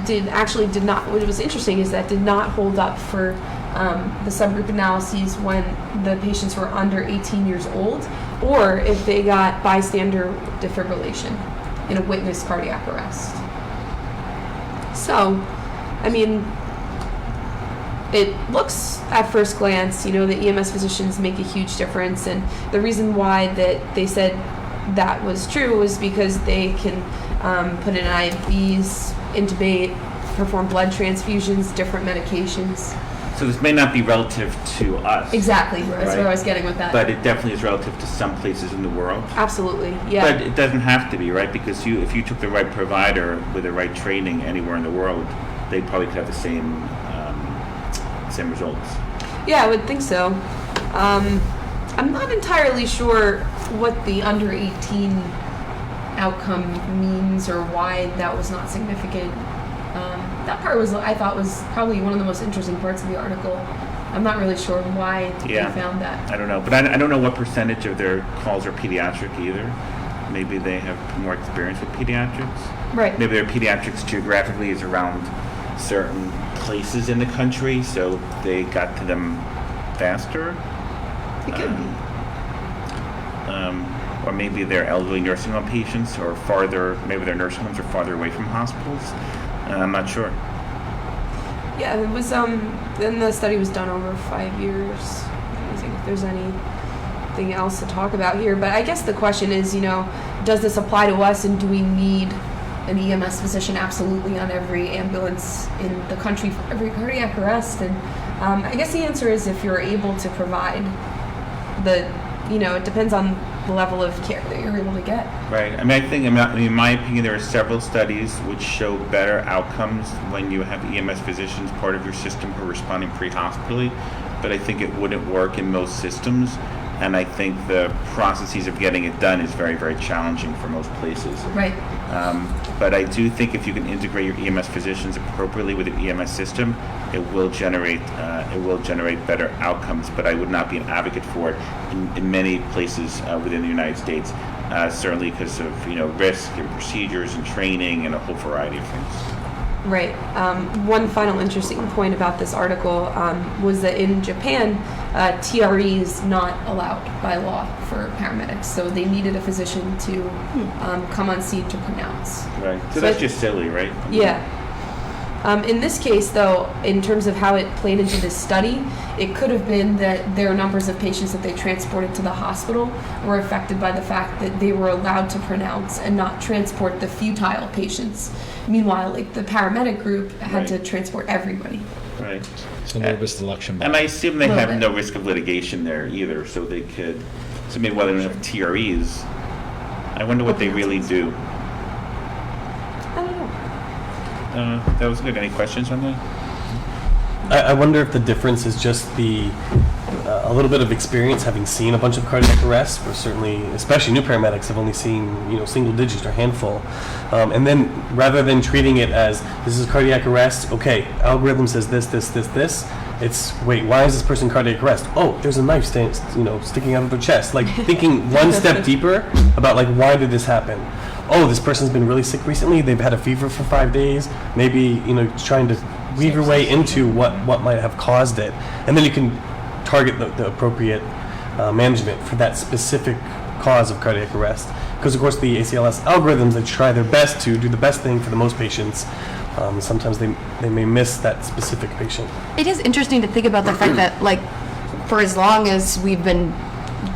did not, what was interesting is that did not hold up for the subgroup analyses when the patients were under 18 years old, or if they got bystander defibrillation in a witness cardiac arrest. So, I mean, it looks at first glance, the EMS physicians make a huge difference, and the reason why that they said that was true was because they can put in IVs, intubate, perform blood transfusions, different medications. So this may not be relative to us. Exactly, that's Right. where I was getting with that. But it definitely is relative to some places in the world. Absolutely, yeah. But it doesn't have to be, right? Because if you took the right provider with the right training anywhere in the world, they probably could have the same results. Yeah, I would think so. I'm not entirely sure what the under 18 outcome means or why that was not significant. That part I thought was probably one of the most interesting parts of the article. I'm not really sure why they found that. I don't know. But I don't know what percentage of their calls are pediatric either. Maybe they have more experience with pediatrics. Right. Maybe their pediatrics geographically is around certain places in the country, so they got to them faster. It could be. Or maybe they're elderly nursing home patients, or maybe their nursing homes are farther away from hospitals. I'm not sure. Yeah, it was, then the study was done over 5 years. I don't think if there's anything else to talk about here, but I guess the question is, does this apply to us, and do we need an EMS physician absolutely on every ambulance in the country for every cardiac arrest? And I guess the answer is if you're able to provide it depends on the level of care that you're able to get. Right. I think, in my opinion, there are several studies which show better outcomes when you have EMS physicians part of your system who are responding pre-hospitally, but I think it wouldn't work in most systems, and I think the processes of getting it done is very, very challenging for most places. Right. But I do think if you can integrate your EMS physicians appropriately with the EMS system, it will generate better outcomes. But I would not be an advocate for it in many places within the United States, certainly because of risk and procedures and training and a whole variety of things. Right. One final interesting point about this article was that in Japan, TRE is not allowed by law for paramedics, so they needed a physician to come on scene to pronounce. Right. So that's just silly, right? Yeah. In this case, though, in terms of how it played into this study, it could have been that their numbers of patients that they transported to the hospital were affected by the fact that they were allowed to pronounce and not transport the futile patients. Meanwhile, the paramedic group had to transport everybody. Right. So nervous selection. And I assume they Little have bit. no risk of litigation there either, so they could. So maybe while they don't have TREs, I wonder what they really do. I don't know. That was good. Any questions on that? I wonder if the difference is just a little bit of experience, having seen a bunch of cardiac arrests. Where certainly, especially new paramedics, have only seen single digits or handful, and then rather than treating it as this is cardiac arrest, okay, algorithm says this. It's wait, why is this person cardiac arrest? Oh, there's a knife sticking out of their chest. Like thinking one step deeper about why did this happen? Oh, this person's been really sick recently. They've had a fever for 5 days. Maybe trying to weave your way into what might have caused it, and then you can target the appropriate management for that specific cause of cardiac arrest. Because of course the ACLS algorithms, they try their best to do the best thing for the most patients. Sometimes they may miss that specific patient. It is interesting to think about the fact that, for as long as we've been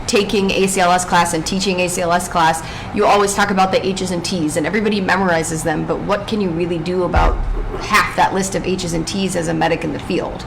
taking ACLS class and teaching ACLS class, you always talk about the H's and T's, and everybody memorizes them, but what can you really do about half that list of H's and T's as a medic in the field,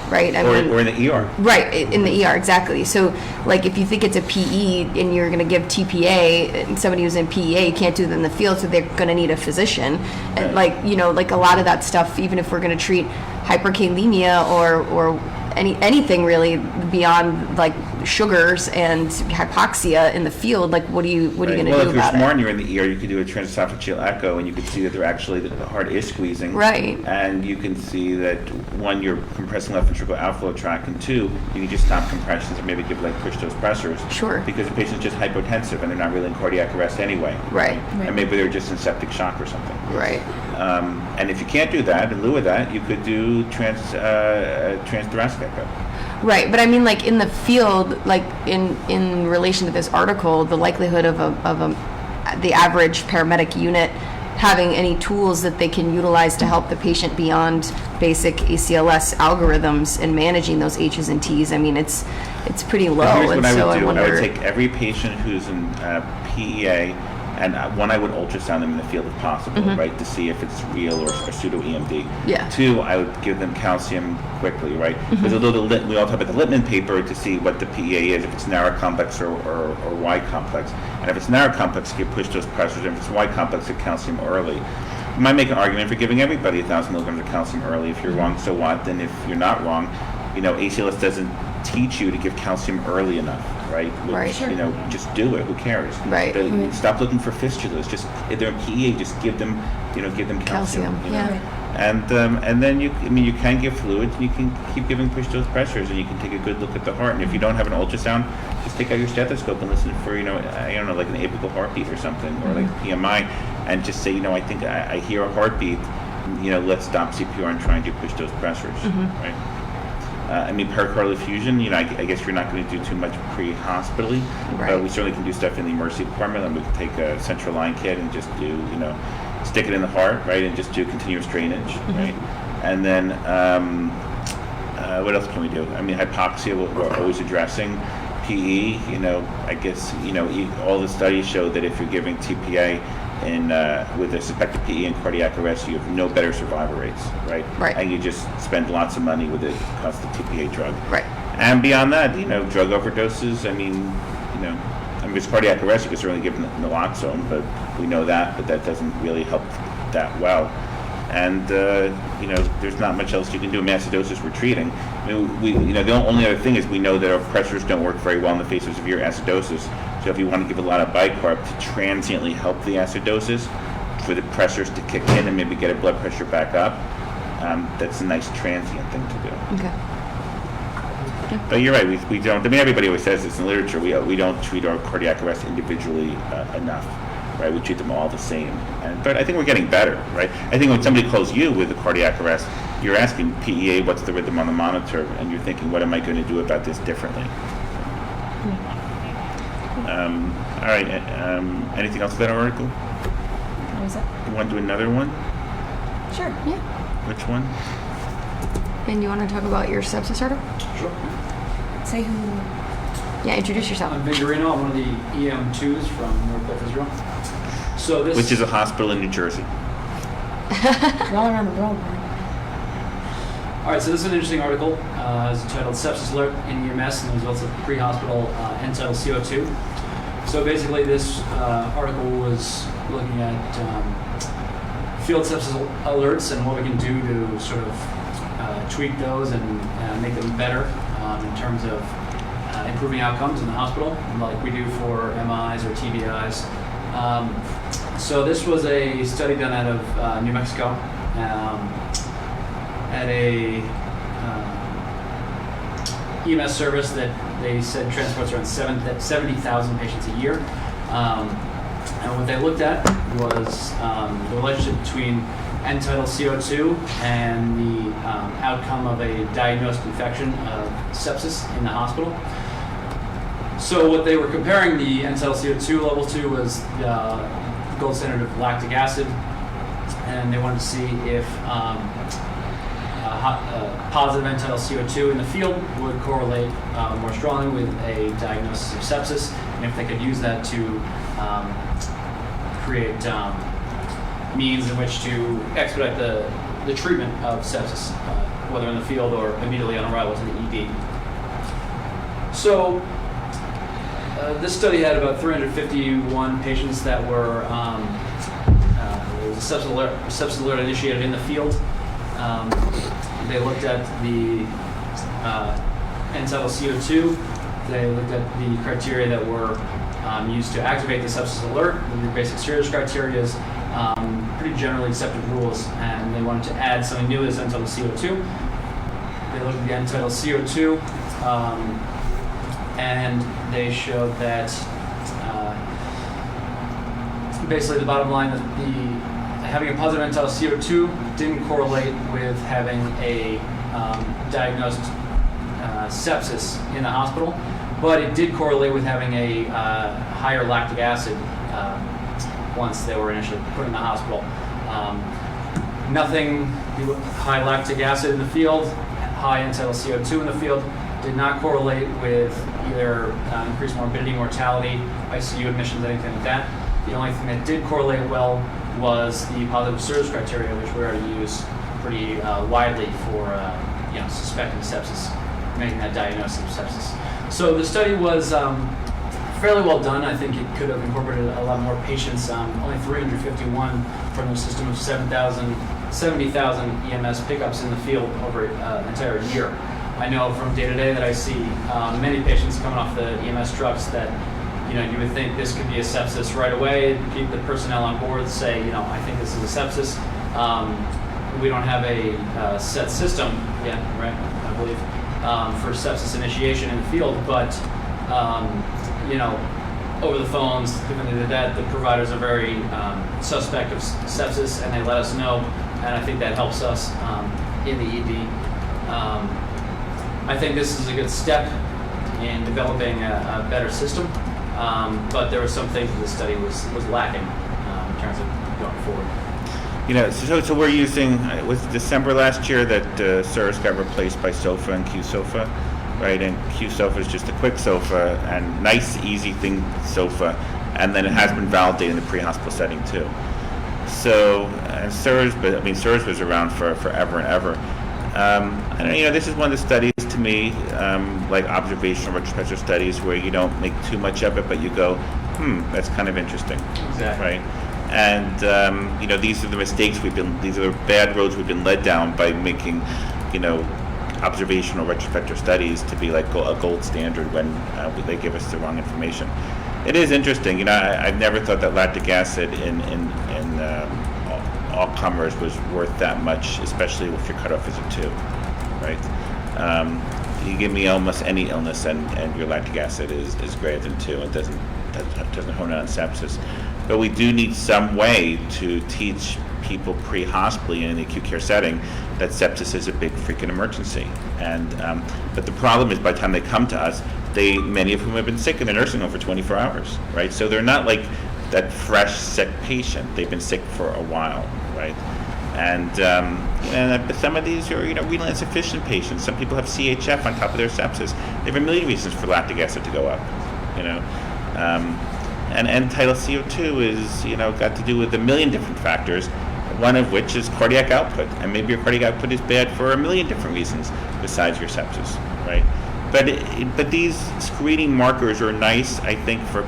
right? I mean, Or in the ER. right, in the ER, exactly. So, like, if you think it's a PE and you're going to give TPA, and somebody who's in PEA can't do it in the field, so they're going to need a physician. And, like, you know, like a lot of that stuff, even if we're going to treat hyperkalemia or anything really beyond, like, sugars and hypoxia in the field, like, what are you going to Well, do if you're about smart it? and you're in the ER, you could do a transesophageal echo, and you could see that the heart is squeezing. Right. And you can see that, one, you're compressing left ventricular outflow tract, and two, you can just stop compressions and maybe give, like, push those pressors. Sure. Because the patient's just hypotensive and they're not really in cardiac arrest anyway. Right. And maybe they're just in septic shock or something. Right. And if you can't do that, in lieu of that, you could do transthoracic echo. Right, but I mean, like, in the field, like, in relation to this article, the likelihood of the average paramedic unit having any tools that they can utilize to help the patient beyond basic ACLS algorithms and managing those H's and T's, I mean, it's pretty low. Here's what and I so would do. I wonder, would take every patient who's in PEA, and one, I would ultrasound them in the field if possible, right, to see if it's real or pseudo EMD. Yeah. Two, I would give them calcium quickly, right? Because although we all talk about the Littman paper to see what the PEA is, if it's narrow complex or wide complex. And if it's narrow complex, you push those pressures. And if it's wide complex, get calcium early. You might make an argument for giving everybody 1,000 milligrams of calcium early. If you're wrong, so what? Then if you're not wrong, you know, ACLS doesn't teach you to give calcium early enough, right? Right. You know, just do it. Who cares? Right. Stop looking for fistulas. Just if they're in PEA, just give them, give them calcium. calcium, you know? yeah. And then you can give fluids, and you can keep giving push dose pressures, and you can take a good look at the heart. And if you don't have an ultrasound, just take out your stethoscope and listen for, I don't know, like an apical heartbeat or something, or like PMI, and just say, I think I hear a heartbeat. Let's stop CPR and try and do push dose pressures, right? Pericardial effusion, I guess you're not going to do too much pre-hospitally, Right. but we certainly can do stuff in the emergency department, and we can take a central line kit and just do, stick it in the heart, right, and just do continuous drainage, right? And then, what else can we do? Hypoxia, we're always addressing. PE, I guess, all the studies show that if you're giving TPA with a suspected PE and cardiac arrest, you have no better survival rates, right? Right. And you just spend lots of money with the cost of TPA drug. Right. And beyond that, drug overdoses, with cardiac arrest, you can certainly give naloxone, but we know that, but that doesn't really help that well. And, there's not much else you can do. Acidosis we're treating. The only other thing is we know that our pressures don't work very well in the face of severe acidosis. So if you want to give a lot of bicarb to transiently help the acidosis, for the pressures to kick in and maybe get a blood pressure back up, that's a nice transient thing to do. Okay. But you're right, we don't, everybody always says this in literature, we don't treat our cardiac arrest individually enough, right? We treat them all the same. But I think we're getting better, right? I think when somebody calls you with a cardiac arrest, you're asking PEA, what's the rhythm on the monitor, and you're thinking, what am I going to do about this differently? All right, anything else about our article? What was that? You want to do another one? Sure. Yeah. Which one? And you want to talk about your sepsis article? Sure. Say who. Yeah, introduce yourself. I'm Vigorino. I'm one of the EM2s from Northwest Israel. So this, Which is a hospital in New Jersey. You're all around the world, man. all right. So this is an interesting article. It's entitled "Sepsis Alert in EMS and the Results of Pre-Hospital End-Tidal CO2." So basically, this article was looking at field sepsis alerts and what we can do to sort of tweak those and make them better in terms of improving outcomes in the hospital, like we do for MIs or TBIs. So this was a study done out of New Mexico at a EMS service that they said transports around 70,000 patients a year. And what they looked at was the relationship between end-tidal CO2 and the outcome of a diagnosed infection of sepsis in the hospital. So what they were comparing the end-tidal CO2 level to was the gold standard of lactic acid, and they wanted to see if positive end-tidal CO2 in the field would correlate more strongly with a diagnosis of sepsis, and if they could use that to create means in which to expedite the treatment of sepsis, whether in the field or immediately on arrival to the ED. So this study had about 351 patients that were there was a sepsis alert initiated in the field. They looked at the end-tidal CO2. They looked at the criteria that were used to activate the sepsis alert, the basic serious criteria, pretty generally accepted rules, and they wanted to add something new as end-tidal CO2. They looked at the end-tidal CO2, and they showed that basically the bottom line is having a positive end-tidal CO2 didn't correlate with having a diagnosed sepsis in the hospital, but it did correlate with having a higher lactic acid once they were initially put in the hospital. Nothing high lactic acid in the field, high end-tidal CO2 in the field did not correlate with either increased morbidity, mortality, ICU admissions, anything like that. The only thing that did correlate well was the positive service criteria, which we already use pretty widely for suspecting sepsis, making that diagnosis of sepsis. So the study was fairly well done. I think it could have incorporated a lot more patients. Only 351 from a system of 70,000 EMS pickups in the field over an entire year. I know from day to day that I see many patients coming off the EMS trucks that you would think this could be a sepsis right away. Keep the personnel on board, say, I think this is a sepsis. We don't have a set system yet, right? I believe for sepsis initiation in the field, but over the phones, differently than that, the providers are very suspect of sepsis, and they let us know, and I think that helps us in the ED. I think this is a good step in developing a better system, but there were some things that the study was lacking in terms of going forward. So we're using, it was December last year that CIRS got replaced by SOFA and QSOFA, right? And QSOFA is just a quick SOFA and nice, easy thing SOFA, and then it has been validated in the pre-hospital setting too. So, and CIRS was around for forever and ever. And this is one of the studies to me, like observational retrospective studies, where you don't make too much of it, but you go, that's kind of interesting. Exactly. Right? And these are the mistakes these are the bad roads we've been led down by making, observational retrospective studies to be like a gold standard when they give us the wrong information. It is interesting. I've never thought that lactic acid in all comers was worth that much, especially if your cutoff is a 2, right? You give me almost any illness and your lactic acid is greater than 2. It doesn't hone in on sepsis. But we do need some way to teach people pre-hospitally in the acute care setting that sepsis is a big freaking emergency. And but the problem is by the time they come to us, many of whom have been sick in the nursing home for 24 hours, right? So they're not like that fresh sick patient. They've been sick for a while, right? And some of these are renal insufficient patients. Some people have CHF on top of their sepsis. They have a million reasons for lactic acid to go up, And end-tidal CO2 is, got to do with a million different factors, one of which is cardiac output. And maybe your cardiac output is bad for a million different reasons besides your sepsis, right? But these screening markers are nice, I think, for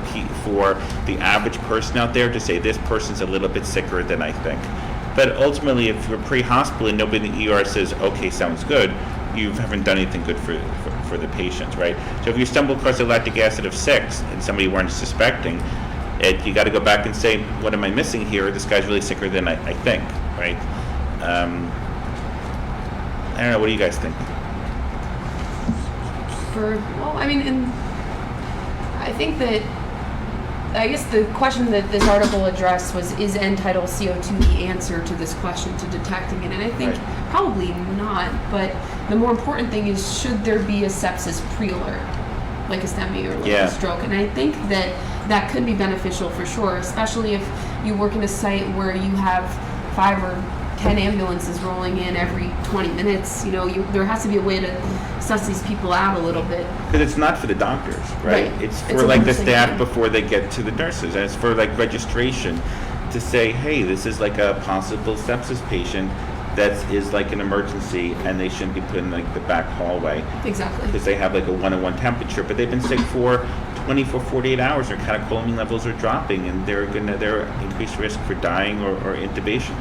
the average person out there to say this person's a little bit sicker than I think. But ultimately, if you're pre-hospital and nobody in the ER says, okay, sounds good, you haven't done anything good for the patient, right? So if you stumble across a lactic acid of 6 and somebody weren't suspecting it, you got to go back and say, what am I missing here? This guy's really sicker than I think, right? I don't know. What do you guys think? I guess the question that this article addressed was, is end-tidal CO2 the answer to this question, to detecting it? And I think probably not, but the more important thing is, should there be a sepsis pre-alert, like a STEMI or like a stroke? And I think that could be beneficial for sure, especially if you work in a site where you have 5 or 10 ambulances rolling in every 20 minutes. You know, there has to be a way to suss these people out a little bit. Because it's not for the doctors, right? Right. It's It's for a like the nursing staff thing. before they get to the nurses, and it's for like registration to say, hey, this is like a possible sepsis patient that is like an emergency, and they shouldn't be put in like the back hallway Exactly. because they have like a 101 temperature, but they've been sick for 24, 48 hours. Their catecholamine levels are dropping, and they're increased risk for dying or intubation,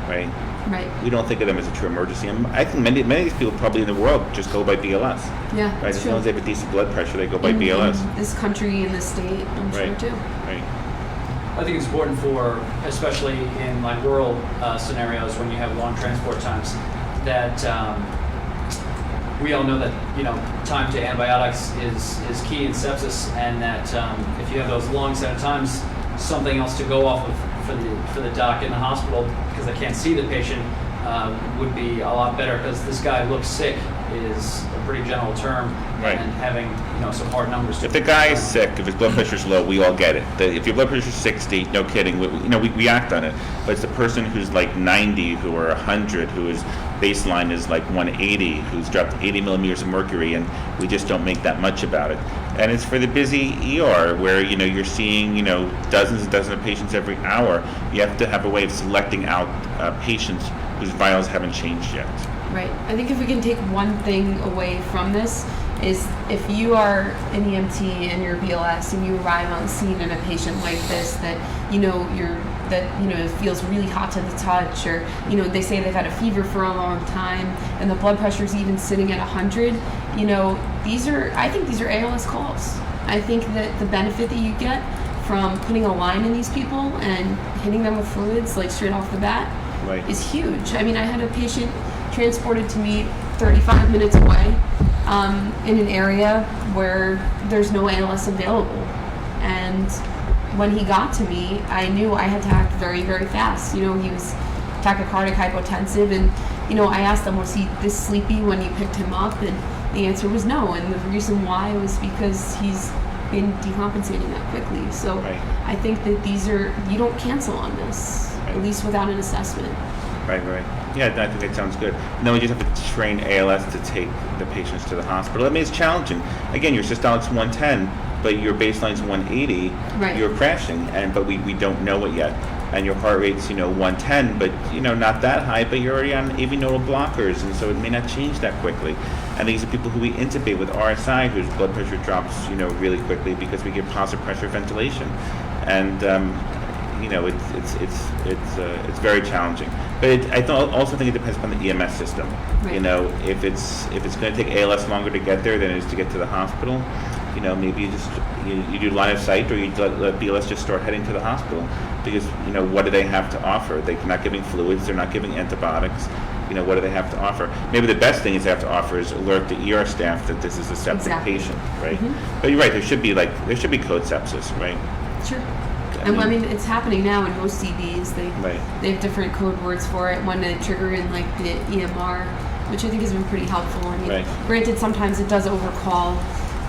right? Right. We don't think of them as a true emergency. And I think many of these people probably in the world just go by BLS. Yeah. Right, It's as true. long as they have a decent blood pressure, they go by in BLS. this country, in this state, I'm Right. sure too. Right. I think it's important for, especially in like rural scenarios when you have long transport times, that we all know that, you know, time to antibiotics is key in sepsis, and that if you have those long set of times, something else to go off of for the doc in the hospital, because I can't see the patient, would be a lot better, because this guy looks sick is a pretty general term, Right. and having, you know, some hard numbers. to If the guy is sick, if his blood pressure's low, we all get it. If your blood pressure's 60, no kidding, we act on it. But it's the person who's like 90, who are 100, whose baseline is like 180, who's dropped 80 millimeters of mercury, and we just don't make that much about it. And it's for the busy ER where, you know, you're seeing, you know, dozens and dozens of patients every hour. You have to have a way of selecting out patients whose vitals haven't changed yet. Right. I think if we can take one thing away from this is if you are an EMT and you're BLS and you arrive on scene in a patient like this that it feels really hot to the touch, or you know they say they've had a fever for a long time and the blood pressure is even sitting at 100, you know, I think these are ALS calls. I think that the benefit that you get from putting a line in these people and hitting them with fluids like straight off the bat Right. is huge. I mean, I had a patient transported to me 35 minutes away in an area where there's no ALS available. And when he got to me, I knew I had to act very, very fast. You know, he was tachycardic, hypotensive, and, you know, I asked him, was he this sleepy when you picked him up? And the answer was no. And the reason why was because he's been decompensating that quickly. So Right. I think that you don't cancel on this, Right. at least without an assessment. Right. Yeah, I think that sounds good. And then we just have to train ALS to take the patients to the hospital. I mean, it's challenging. Again, your systolic's 110, but your baseline's 180. Right. You're crashing, but we don't know it yet. And your heart rate's 110, but not that high. But you're already on AV nodal blockers, and so it may not change that quickly. And these are people who we intubate with RSI, whose blood pressure drops really quickly because we give positive pressure ventilation, and it's very challenging. But I also think it depends upon the EMS system. Right. If it's going to take ALS longer to get there than it is to get to the hospital, maybe you do line of sight, or you let BLS just start heading to the hospital, because what do they have to offer? They're not giving fluids, they're not giving antibiotics. What do they have to offer? Maybe the best thing they have to offer is alert the ER staff that this is a septic Exactly. patient, right? Mhm. But you're right. There should be code sepsis, right? Sure. And I mean, it's happening now in most CVs. Right. They have different code words for it. One to trigger in like the EMR, which I think has been pretty helpful. I mean, Right. granted, sometimes it does overcall,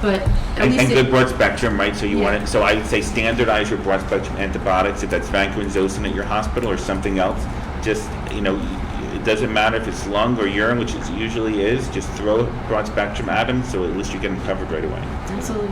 but at And least good broad spectrum, right? So you Yeah. want it. So I would say standardize your broad spectrum antibiotics. If that's vancomycin at your hospital or something else, just it doesn't matter if it's lung or urine, which it usually is. Just throw broad spectrum at them, so at least you're getting covered right away. Absolutely.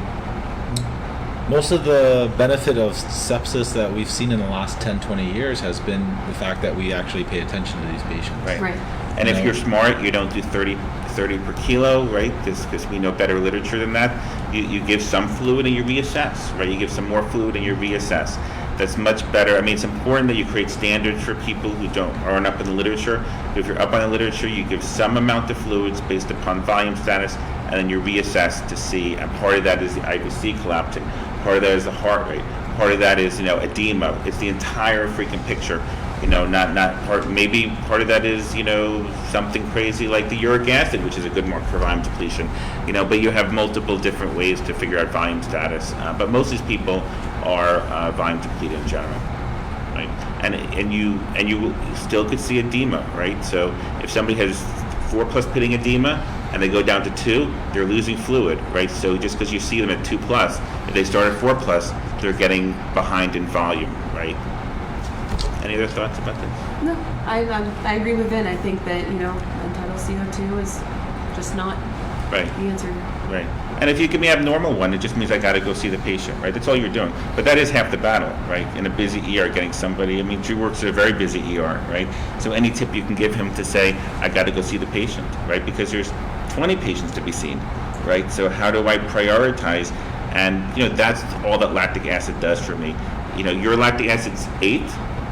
Most of the benefit of sepsis that we've seen in the last 10, 20 years has been the fact that we actually pay attention to these patients. Right. Right. And if Right. you're smart, you don't do 30 per kilo, right? Because we know better literature than that. You give some fluid and you reassess, right? You give some more fluid and you reassess. That's much better. I mean, it's important that you create standards for people who aren't up in the literature. If you're up on the literature, you give some amount of fluids based upon volume status, and then you reassess to see. And part of that is the IVC collapsing. Part of that is the heart rate. Part of that is edema. It's the entire freaking picture. Not part. Maybe part of that is something crazy like the uric acid, which is a good mark for volume depletion. But you have multiple different ways to figure out volume status. But most of these people are volume depleted in general, right? And you still could see edema, right? So if somebody has 4+ pitting edema and they go down to 2, they're losing fluid, right? So just because you see them at 2+, if they start at 4+, they're getting behind in volume, right? Any other thoughts about this? No, I agree with Vin. I think that, untitled CO2 is just not Right. the answer. Right. And if you give me an abnormal one, it just means I got to go see the patient, right? That's all you're doing. But that is half the battle, right? In a busy ER, getting somebody. I mean, Drew works at a very busy ER, right? So any tip you can give him to say, I got to go see the patient, right? Because there's 20 patients to be seen, right? So how do I prioritize? And that's all that lactic acid does for me. Your lactic acid's 8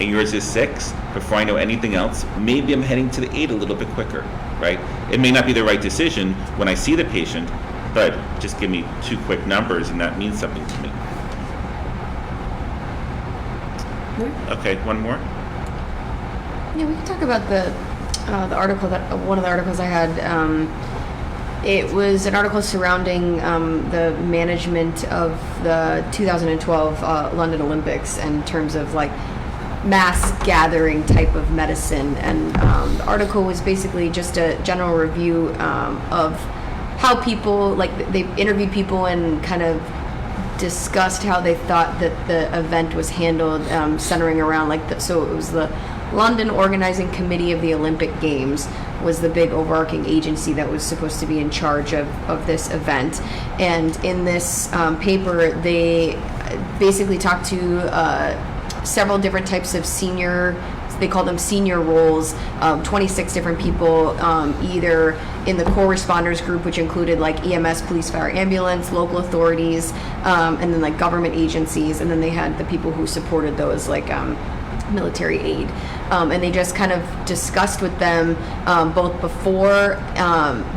and yours is 6. Before I know anything else, maybe I'm heading to the 8 a little bit quicker, right? It may not be the right decision when I see the patient, but just give me 2 quick numbers and that means something to me. Okay, one more? Yeah, we can talk about the article one of the articles I had. It was an article surrounding the management of the 2012 London Olympics in terms of like mass gathering type of medicine, and the article was basically just a general review of how people, like they interviewed people and kind of discussed how they thought that the event was handled, centering around so it was the London Organizing Committee of the Olympic Games was the big overarching agency that was supposed to be in charge of this event. And in this paper, they basically talked to several different types of they call them senior roles, 26 different people, either in the core responders group, which included like EMS, police, fire, ambulance, local authorities, and then like government agencies. And then they had the people who supported those, like military aid. And they just kind of discussed with them both before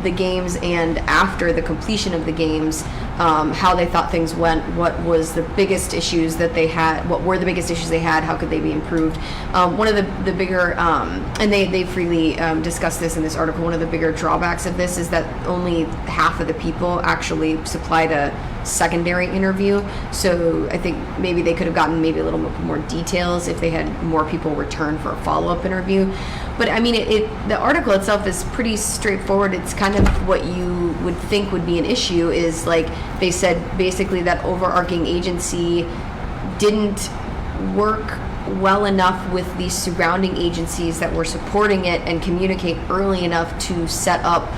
the games and after the completion of the games, how they thought things went, what was the biggest issues that they had, what were the biggest issues they had, how could they be improved. One of the bigger, and they freely discussed this in this article, one of the bigger drawbacks of this is that only half of the people actually supplied a secondary interview. So I think maybe they could have gotten maybe a little more details if they had more people return for a follow-up interview. But I mean, the article itself is pretty straightforward. It's kind of what you would think would be an issue is like they said basically that overarching agency didn't work well enough with the surrounding agencies that were supporting it and communicate early enough to set up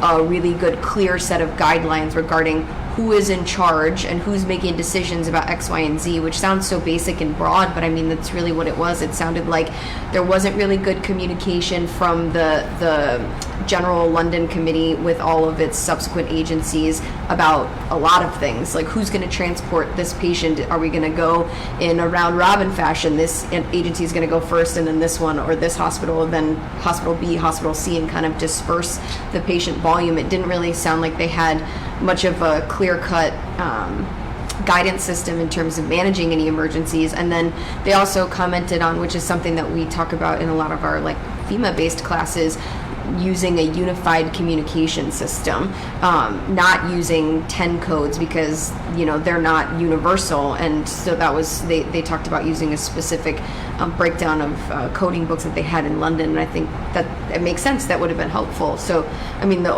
a really good, clear set of guidelines regarding who is in charge and who's making decisions about X, Y, and Z, which sounds so basic and broad, but I mean, that's really what it was. It sounded like there wasn't really good communication from the General London Committee with all of its subsequent agencies about a lot of things, like who's going to transport this patient. Are we going to go in a round robin fashion? This agency is going to go first and then this one, or this hospital, then hospital B, hospital C, and kind of disperse the patient volume. It didn't really sound like they had much of a clear-cut guidance system in terms of managing any emergencies. And then they also commented on, which is something that we talk about in a lot of our like FEMA-based classes, using a unified communication system, not using 10 codes because they're not universal. And so that was they talked about using a specific breakdown of coding books that they had in London, and I think that it makes sense. That would have been helpful. So I mean, the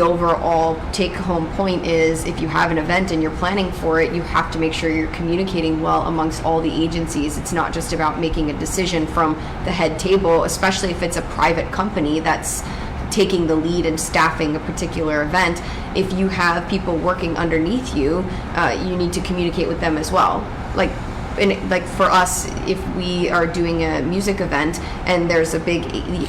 overall take-home point is if you have an event and you're planning for it, you have to make sure you're communicating well amongst all the agencies. It's not just about making a decision from the head table, especially if it's a private company that's taking the lead and staffing a particular event. If you have people working underneath you, you need to communicate with them as well. Like for us, if we are doing a music event and there's a big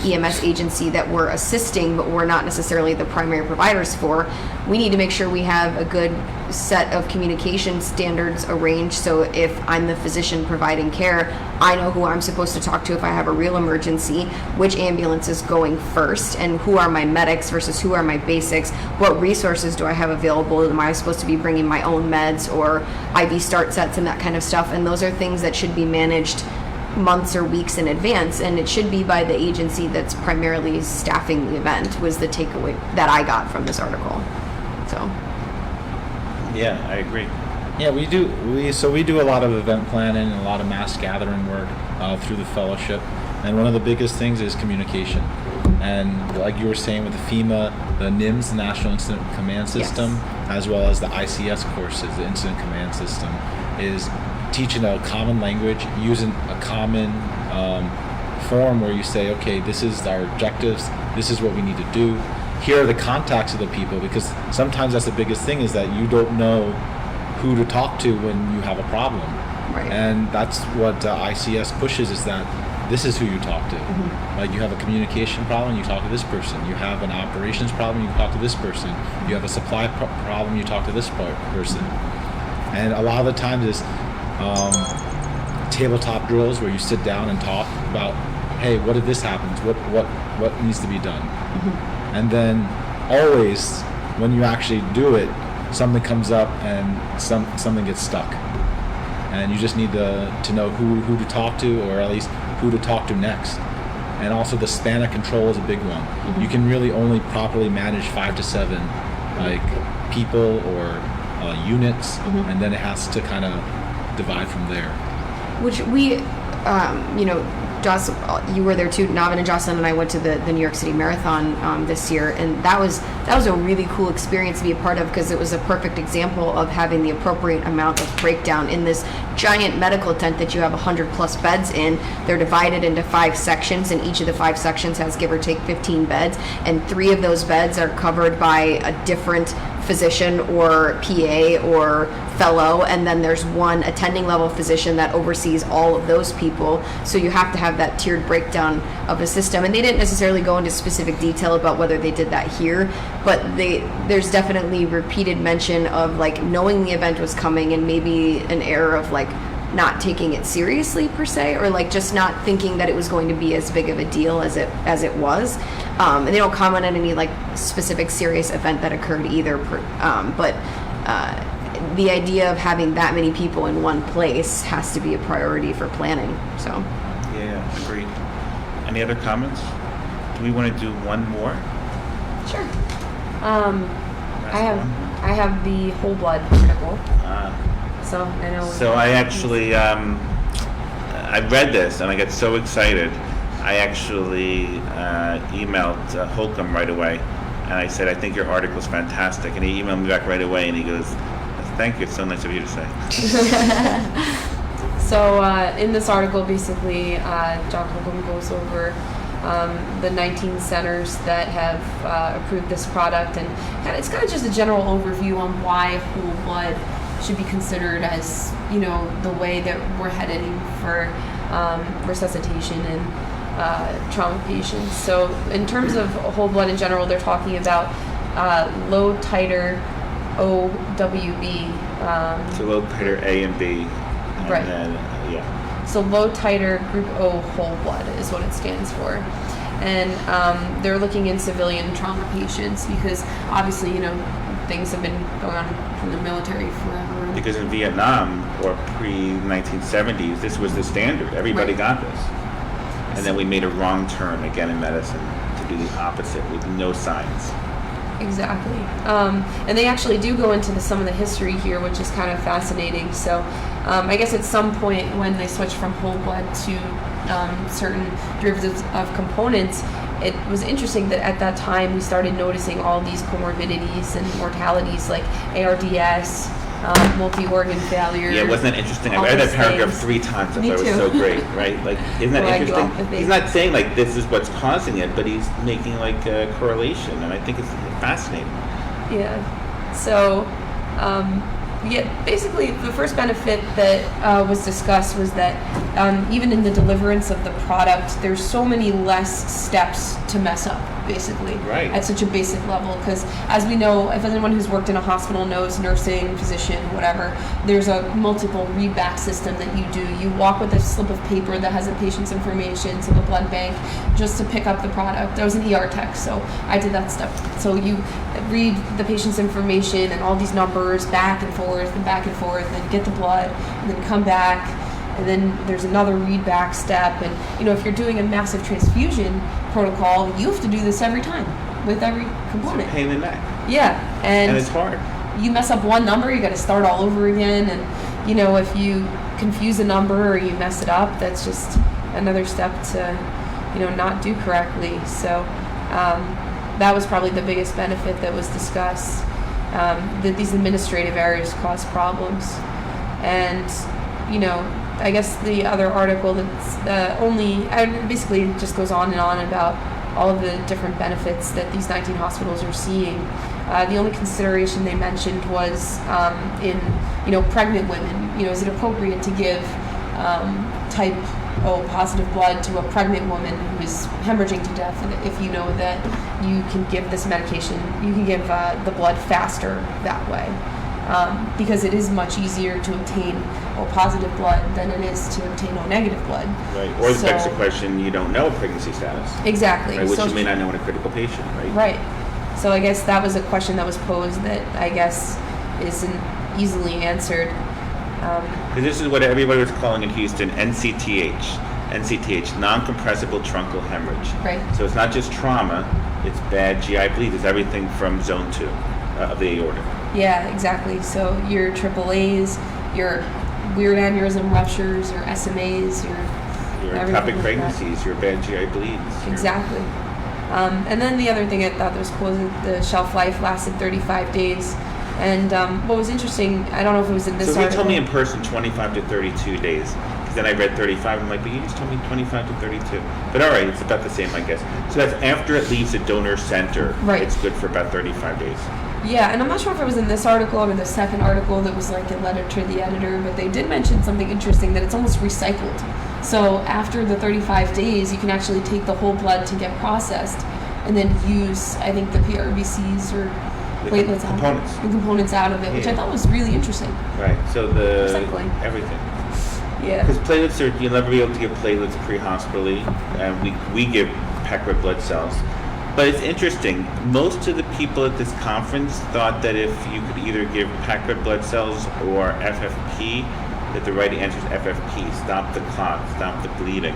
EMS agency that we're assisting, but we're not necessarily the primary providers for, we need to make sure we have a good set of communication standards arranged. So if I'm the physician providing care, I know who I'm supposed to talk to if I have a real emergency, which ambulance is going first, and who are my medics versus who are my basics, what resources do I have available, am I supposed to be bringing my own meds or IV start sets and that kind of stuff. And those are things that should be managed months or weeks in advance, and it should be by the agency that's primarily staffing the event, was the takeaway that I got from this article. So Yeah, I agree. Yeah, we do a lot of event planning and a lot of mass gathering work through the fellowship, and one of the biggest things is communication. And like you were saying with the FEMA, the NIMS, the National Incident Command System, as well as the ICS courses, the Incident Command System, is teaching a common language, using a common form where you say, okay, this is our objectives, this is what we need to do, here are the contacts of the people, because sometimes that's the biggest thing, is that you don't know who to talk to when you have a problem. Right. And that's what ICS pushes, is that this is who you talk to. Like, you have a communication problem, you talk to this person. You have an operations problem, you talk to this person. You have a supply problem, you talk to this person. And a lot of the times is tabletop drills where you sit down and talk about, hey, what if this happens? What needs to be done? And then always, when you actually do it, something comes up and something gets stuck. And you just need to know who to talk to, or at least who to talk to next. And also the span of control is a big one. You can really only properly manage 5 to 7 like people or units, and then it has to kind of divide from there. Which we, Joss, you were there too. Navin and Jocelyn and I went to the New York City Marathon this year, and that was a really cool experience to be a part of, because it was a perfect example of having the appropriate amount of breakdown in this giant medical tent that you have 100+ beds in. They're divided into 5 sections, and each of the 5 sections has, give or take, 15 beds, and 3 of those beds are covered by a different physician or PA or fellow, and then there's one attending level physician that oversees all of those people. So you have to have that tiered breakdown of a system. And they didn't necessarily go into specific detail about whether they did that here, but there's definitely repeated mention of like knowing the event was coming, and maybe an error of like not taking it seriously per se, or like just not thinking that it was going to be as big of a deal as it was. And they don't comment on any like specific serious event that occurred either. But the idea of having that many people in one place has to be a priority for planning. So. Yeah, agreed. Any other comments? Do we want to do one more? Sure. Last I have the whole blood article. one? So I know. So I actually, I read this and I got so excited. I actually emailed Holcomb right away, and I said, I think your article is fantastic. And he emailed me back right away, and he goes, thank you, it's so nice of you to say. So in this article, basically, John Holcomb goes over the 19 centers that have approved this product, and it's kind of just a general overview on why whole blood should be considered as, the way that we're heading for resuscitation and trauma patients. So in terms of whole blood in general, they're talking about low titer OWB. So low titer A and B. And Right. Then, yeah. So low titer group O whole blood is what it stands for. And they're looking in civilian trauma patients because obviously, things have been going on from the military forever. Because in Vietnam, or pre-1970s, this was the standard. Everybody Right. got this. And then we made a wrong turn again in medicine to do the opposite with no science. Exactly. And they actually do go into some of the history here, which is kind of fascinating. So I guess at some point when they switched from whole blood to certain derivatives of components, it was interesting that at that time we started noticing all these comorbidities and mortalities like ARDS, multi-organ failure. Yeah, wasn't that interesting? I all read that those paragraph things. 3 times. I Me thought it was too. so great, right? Like, isn't that Well, I do all the interesting? things. He's not saying like this is what's causing it, but he's making like a correlation, and I think it's fascinating. Yeah. So, basically, the first benefit that was discussed was that even in the deliverance of the product, there's so many less steps to mess up, basically, Right. at such a basic level. Because as we know, if anyone who's worked in a hospital knows, nursing, physician, whatever, there's a multiple readback system that you do. You walk with a slip of paper that has a patient's information to the blood bank just to pick up the product. I was an ER tech, so I did that stuff. So you read the patient's information and all these numbers back and forth and get the blood and then come back, and then there's another readback step. And if you're doing a massive transfusion protocol, you have to do this every time with every component. Pain in the neck. Yeah, And it's hard. you mess up one number, you got to start all over again. And if you confuse a number or you mess it up, that's just another step to not do correctly. So that was probably the biggest benefit that was discussed, that these administrative errors cause problems. And I guess the other article that's basically just goes on and on about all of the different benefits that these 19 hospitals are seeing. The only consideration they mentioned was in pregnant women. Is it appropriate to give type O positive blood to a pregnant woman who is hemorrhaging to death? And if you know that you can give this medication, you can give the blood faster that way. Because it is much easier to obtain O positive blood than it is to obtain O negative blood. Right. Or the begs the So- question, you don't know pregnancy status. Exactly. Right, which So- you may not know in a critical patient, right? Right. So I guess that was a question that was posed that I guess isn't easily answered. Because this is what everybody was calling in Houston NCTH, non-compressible truncal hemorrhage. Right. So it's not just trauma, it's bad GI bleed. It's everything from zone 2 of the aorta. Yeah, exactly. So your AAAs, your weird aneurysm ruptures, your SMAs, your Your everything ectopic like pregnancies, your bad GI bleeds. that. Exactly. And then the other thing I thought that was cool is that the shelf life lasted 35 days. And what was interesting, I don't know if it was in this So he article. told me in person 25 to 32 days. 'Cause then I read 35. I'm like, but you just told me 25 to 32. But all right, it's about the same, I guess. So that's after it leaves the donor center. Right. It's good for about 35 days. Yeah, and I'm not sure if it was in this article or the second article that was like a letter to the editor, but they did mention something interesting, that it's almost recycled. So after the 35 days, you can actually take the whole blood to get processed and then use, I think, the PRBCs or The platelets out components. the components out of it, which I Yeah. thought was really interesting. Right. So the Recycling. everything. Yeah. Because platelets are, you'll never be able to give platelets pre-hospitally, and we give packed red blood cells. But it's interesting, most of the people at this conference thought that if you could either give packed red blood cells or FFP, that the right answer is FFP, stop the clot, stop the bleeding.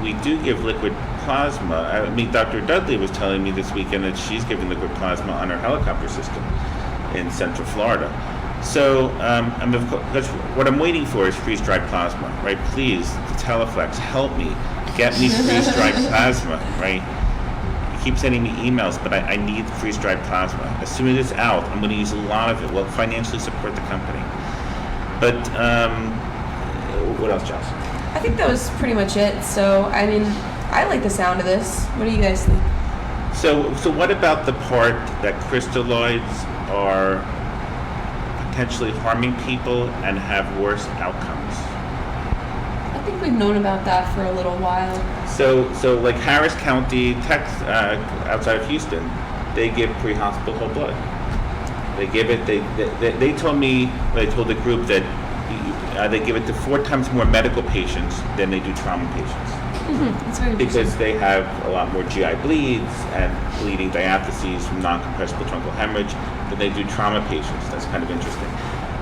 We do give liquid plasma. I mean, Dr. Dudley was telling me this weekend that she's giving liquid plasma on her helicopter system in Central Florida. So, that's what I'm waiting for is freeze-dried plasma, right? Please, Teleflex, help me. Get me freeze-dried plasma, right? You keep sending me emails, but I need freeze-dried plasma. As soon as it's out, I'm going to use a lot of it. Well, financially support the company. But, what else, Josh? I think that was pretty much it. So, I mean, I like the sound of this. What do you guys think? So what about the part that crystalloids are potentially harming people and have worse outcomes? I think we've known about that for a little while. So like Harris County, Texas, outside of Houston, they give pre-hospital whole blood. They give it. They told me. They told the group that they give it to 4 times more medical patients than they do trauma patients. It's very interesting. Because they have a lot more GI bleeds and bleeding diatheses from non-compressible truncal hemorrhage than they do trauma patients. That's kind of interesting.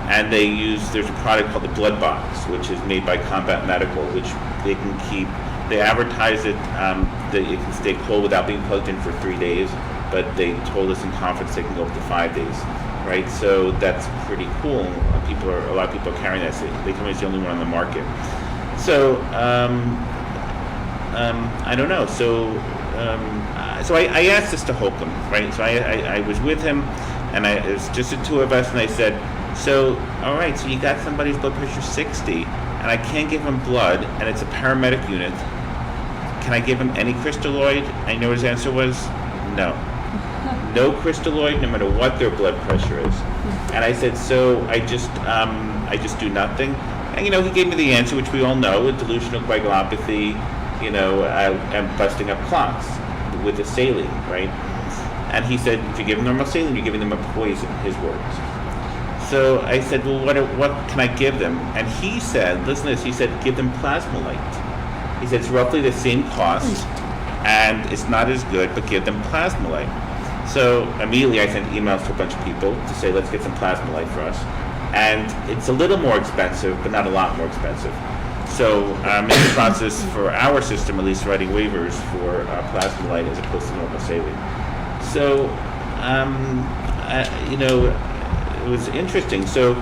And there's a product called the Blood Box, which is made by Combat Medical, which they can keep, they advertise it, that it can stay cold without being plugged in for 3 days, but they told us in conference they can go up to 5 days, right? So that's pretty cool. A lot of people are carrying that. So they told me it's the only one on the market. So, I don't know. So I asked this to Holcomb, right? So I was with him, and it was just the 2 of us, and I said, so, all right, so you got somebody's blood pressure 60, and I can't give him blood, and it's a paramedic unit. Can I give him any crystalloid? And you know what his answer was? No. No crystalloid, no matter what their blood pressure is. And I said, so I just do nothing. And he gave me the answer, which we all know, with delusional coagulopathy, and busting up clots with the saline, right? And he said, if you give them normal saline, you're giving them a poison, his words. So I said, well, what can I give them? And he said, listen to this, he said, give them Plasmolite. He said, it's roughly the same cost, and it's not as good, but give them Plasmolite. So immediately I sent emails to a bunch of people to say, let's get some Plasmolite for us. And it's a little more expensive, but not a lot more expensive. So I'm in the process for our system, at least writing waivers for Plasmolite as opposed to normal saline. So, it was interesting. So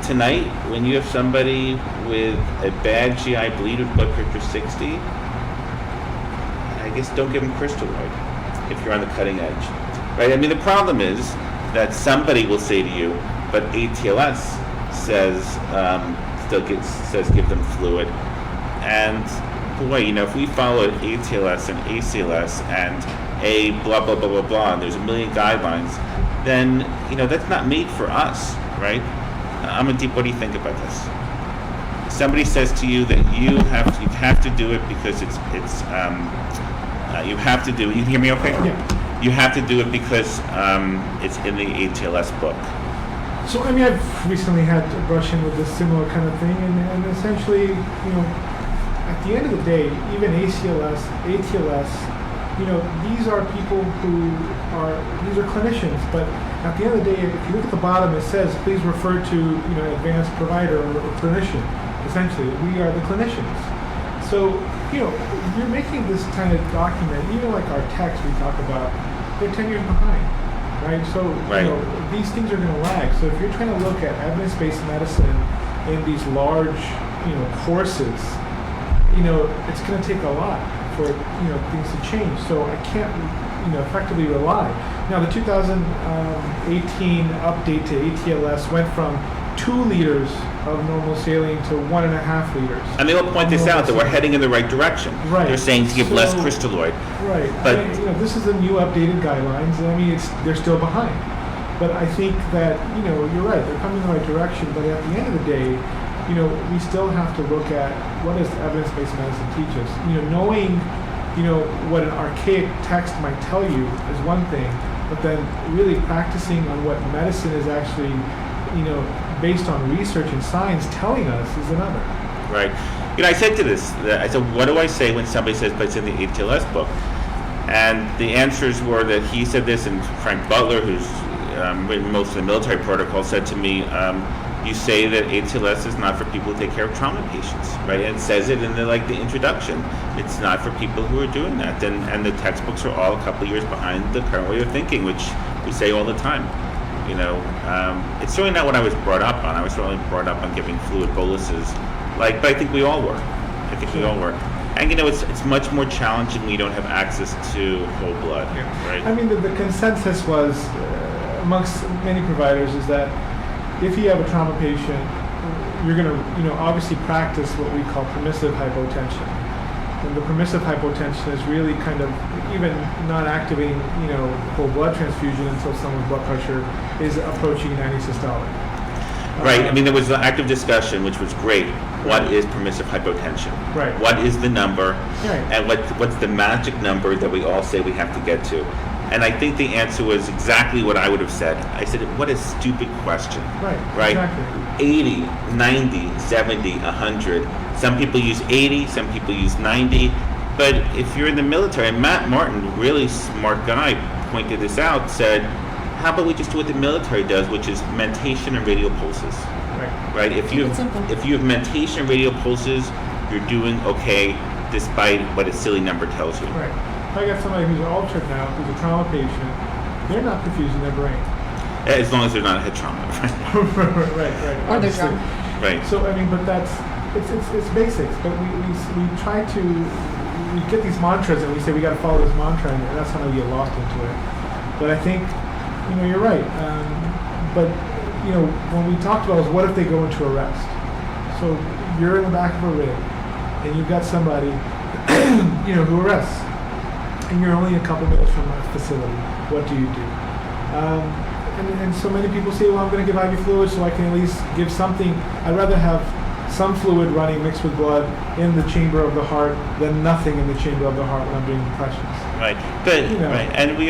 tonight, when you have somebody with a bad GI bleed with blood pressure 60, I guess don't give them crystalloid if you're on the cutting edge, right? I mean, the problem is that somebody will say to you, but ATLS says says give them fluid. And boy, if we followed ATLS and ACLS and a blah blah blah blah blah, and there's a million guidelines, then that's not made for us, right? Amandeep, what do you think about this? Somebody says to you that you have to do it because you have to do it. You can hear me okay? Yeah. You have to do it because it's in the ATLS book. So I've recently had to brush in with this similar kind of thing, and essentially, at the end of the day, even ACLS, ATLS, these are people these are clinicians, but at the end of the day, if you look at the bottom, it says, please refer to, advanced provider or clinician. Essentially, we are the clinicians. So, you're making this kind of document, even like our text we talk about, they're 10 years behind, right? So, Right. These things are going to lag. So if you're trying to look at evidence-based medicine in these large, courses, it's going to take a lot for, things to change. So I can't, effectively rely. Now, the 2018 update to ATLS went from 2 liters of normal saline to 1.5 liters. And they will point this out, that we're heading in the right direction. Right. They're saying to give less So- crystalloid. Right. But- This is the new updated guidelines. They're still behind. But I think that, you're right. They're coming in the right direction. But at the end of the day, we still have to look at what does evidence-based medicine teach us. Knowing, what an archaic text might tell you is one thing, but then really practicing on what medicine is actually, based on research and science telling us is another. Right. I said I said, what do I say when somebody says, but it's in the ATLS book? And the answers were that he said this, and Frank Butler, who's written most of the military protocol, said to me, you say that ATLS is not for people who take care of trauma patients, right? And it says it in the introduction. It's not for people who are doing that. And the textbooks are all a couple of years behind the current way of thinking, which we say all the time. It's certainly not what I was brought up on. I was certainly brought up on giving fluid boluses, but I think we all were. And it's much more challenging when you don't have access to whole blood, right? The consensus was amongst many providers is that if you have a trauma patient, you're going to, obviously practice what we call permissive hypotension. And the permissive hypotension is really kind of even not activating, whole blood transfusion until someone's blood pressure is approaching 90 systolic. Right. There was an active discussion, which was great. What is permissive hypotension? Right. What is the number? Right. And what's the magic number that we all say we have to get to? And I think the answer was exactly what I would have said. I said, what a stupid question. Right. Right? Exactly. 80, 90, 70, 100. Some people use 80, some people use 90. But if you're in the military, and Matt Martin, really smart guy, pointed this out, said, how about we just do what the military does, which is mentation and radial pulses. Right? If you have mentation and radial pulses, you're doing okay, despite what a silly number tells you. Right. If I got somebody who's altered now, who's a trauma patient, they're not perfusing their brain. As long as they're not head trauma. right. Or they're obviously. drunk. Right. So but that's it's basics. But we try to we get these mantras and we say we got to follow this mantra, and that's how we get lost into it. But I think you're right. But when we talked about was what if they go into arrest? So you're in the back of a rig, and you've got somebody who arrests, and you're only a couple minutes from a facility. What do you do? And so many people say, well, I'm going to give IV fluid so I can at least give something. I'd rather have some fluid running mixed with blood in the chamber of the heart than nothing in the chamber of the heart when I'm doing compressions. Right. But right. And we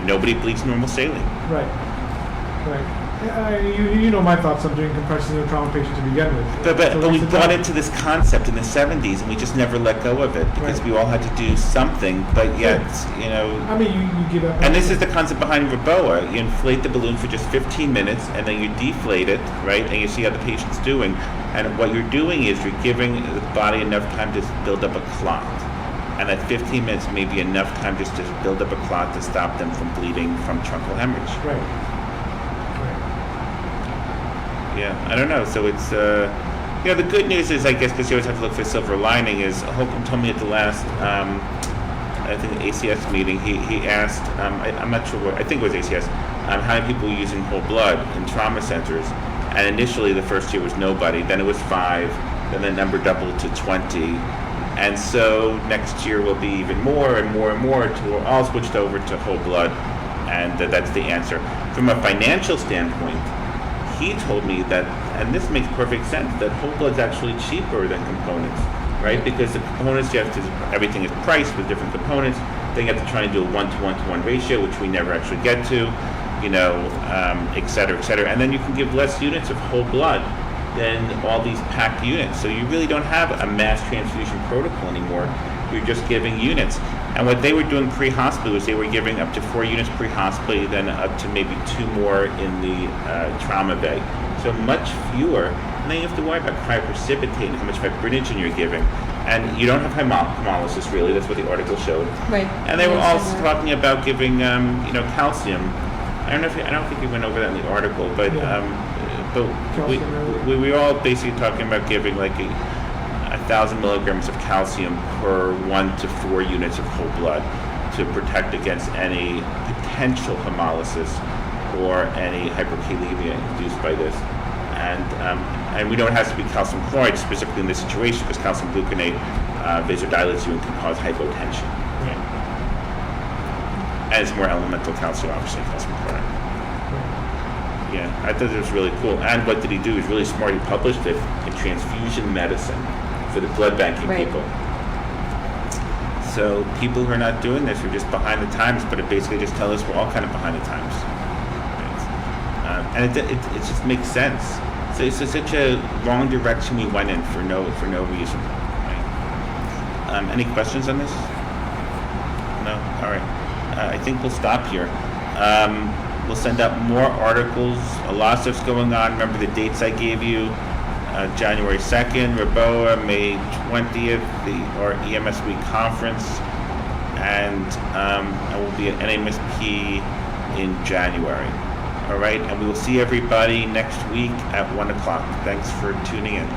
nobody bleeds normal saline. Right. You know my thoughts on doing compressions in a trauma patient to begin with. But So we it's bought about- into this concept in the 70s, and we just never let go of it because Right. we all had to do something. But yet, you give up. And this is the concept behind Reboa. You inflate the balloon for just 15 minutes, and then you deflate it, right? And you see how the patient's doing. And what you're doing is you're giving the body enough time to build up a clot. And that 15 minutes may be enough time just to build up a clot to stop them from bleeding from truncal hemorrhage. Right. Yeah, I don't know. So it's, the good news is, I guess, because you always have to look for a silver lining, is Holcomb told me at the last, I think, ACS meeting, he asked, I'm not sure what, I think it was ACS, how many people were using whole blood in trauma centers. And initially, the first year was nobody, then it was 5, then the number doubled to 20. And so next year will be even more and more and more until we're all switched over to whole blood, and that's the answer. From a financial standpoint, he told me that, and this makes perfect sense, that whole blood's actually cheaper than components, right? Because the components, you have to, everything is priced with different components. Then you have to try and do a 1-to-1-to-1 ratio, which we never actually get to, et cetera, et cetera. And then you can give less units of whole blood than all these packed units. So you really don't have a mass transfusion protocol anymore. You're just giving units. And what they were doing pre-hospital was they were giving up to 4 units pre-hospital, then up to maybe 2 more in the trauma bay. So much fewer. And then you have to worry about cryoprecipitate and how much fibrinogen you're giving. And you don't have hemolysis really. That's what the article showed. Right. And they were Yeah, also talking about giving, calcium. I don't think we went over that in the article, but we were all basically talking about giving like 1,000 milligrams of calcium per 1 to 4 units of whole blood to protect against any potential hemolysis or any hyperkalemia induced by this. And we know it has to be calcium chloride specifically in this situation because calcium gluconate vasodilates you and can cause hypotension. And it's more elemental calcium, obviously, calcium chloride. Yeah, I thought it was really cool. And what did he do? He was really smart. He published it in Transfusion Medicine for the blood banking Right. people. So people who are not doing this are just behind the times, but it basically just tells us we're all kind of behind the times. And it just makes sense. So it's just such a wrong direction we went in for no reason. Right? Any questions on this? No? All right. I think we'll stop here. We'll send out more articles. A lot of stuff's going on. Remember the dates I gave you. January 2nd, REBOA, May 20th, our EMS Week conference, and I will be at NMSP in January. All right, and we will see everybody next week at 1 o'clock. Thanks for tuning in.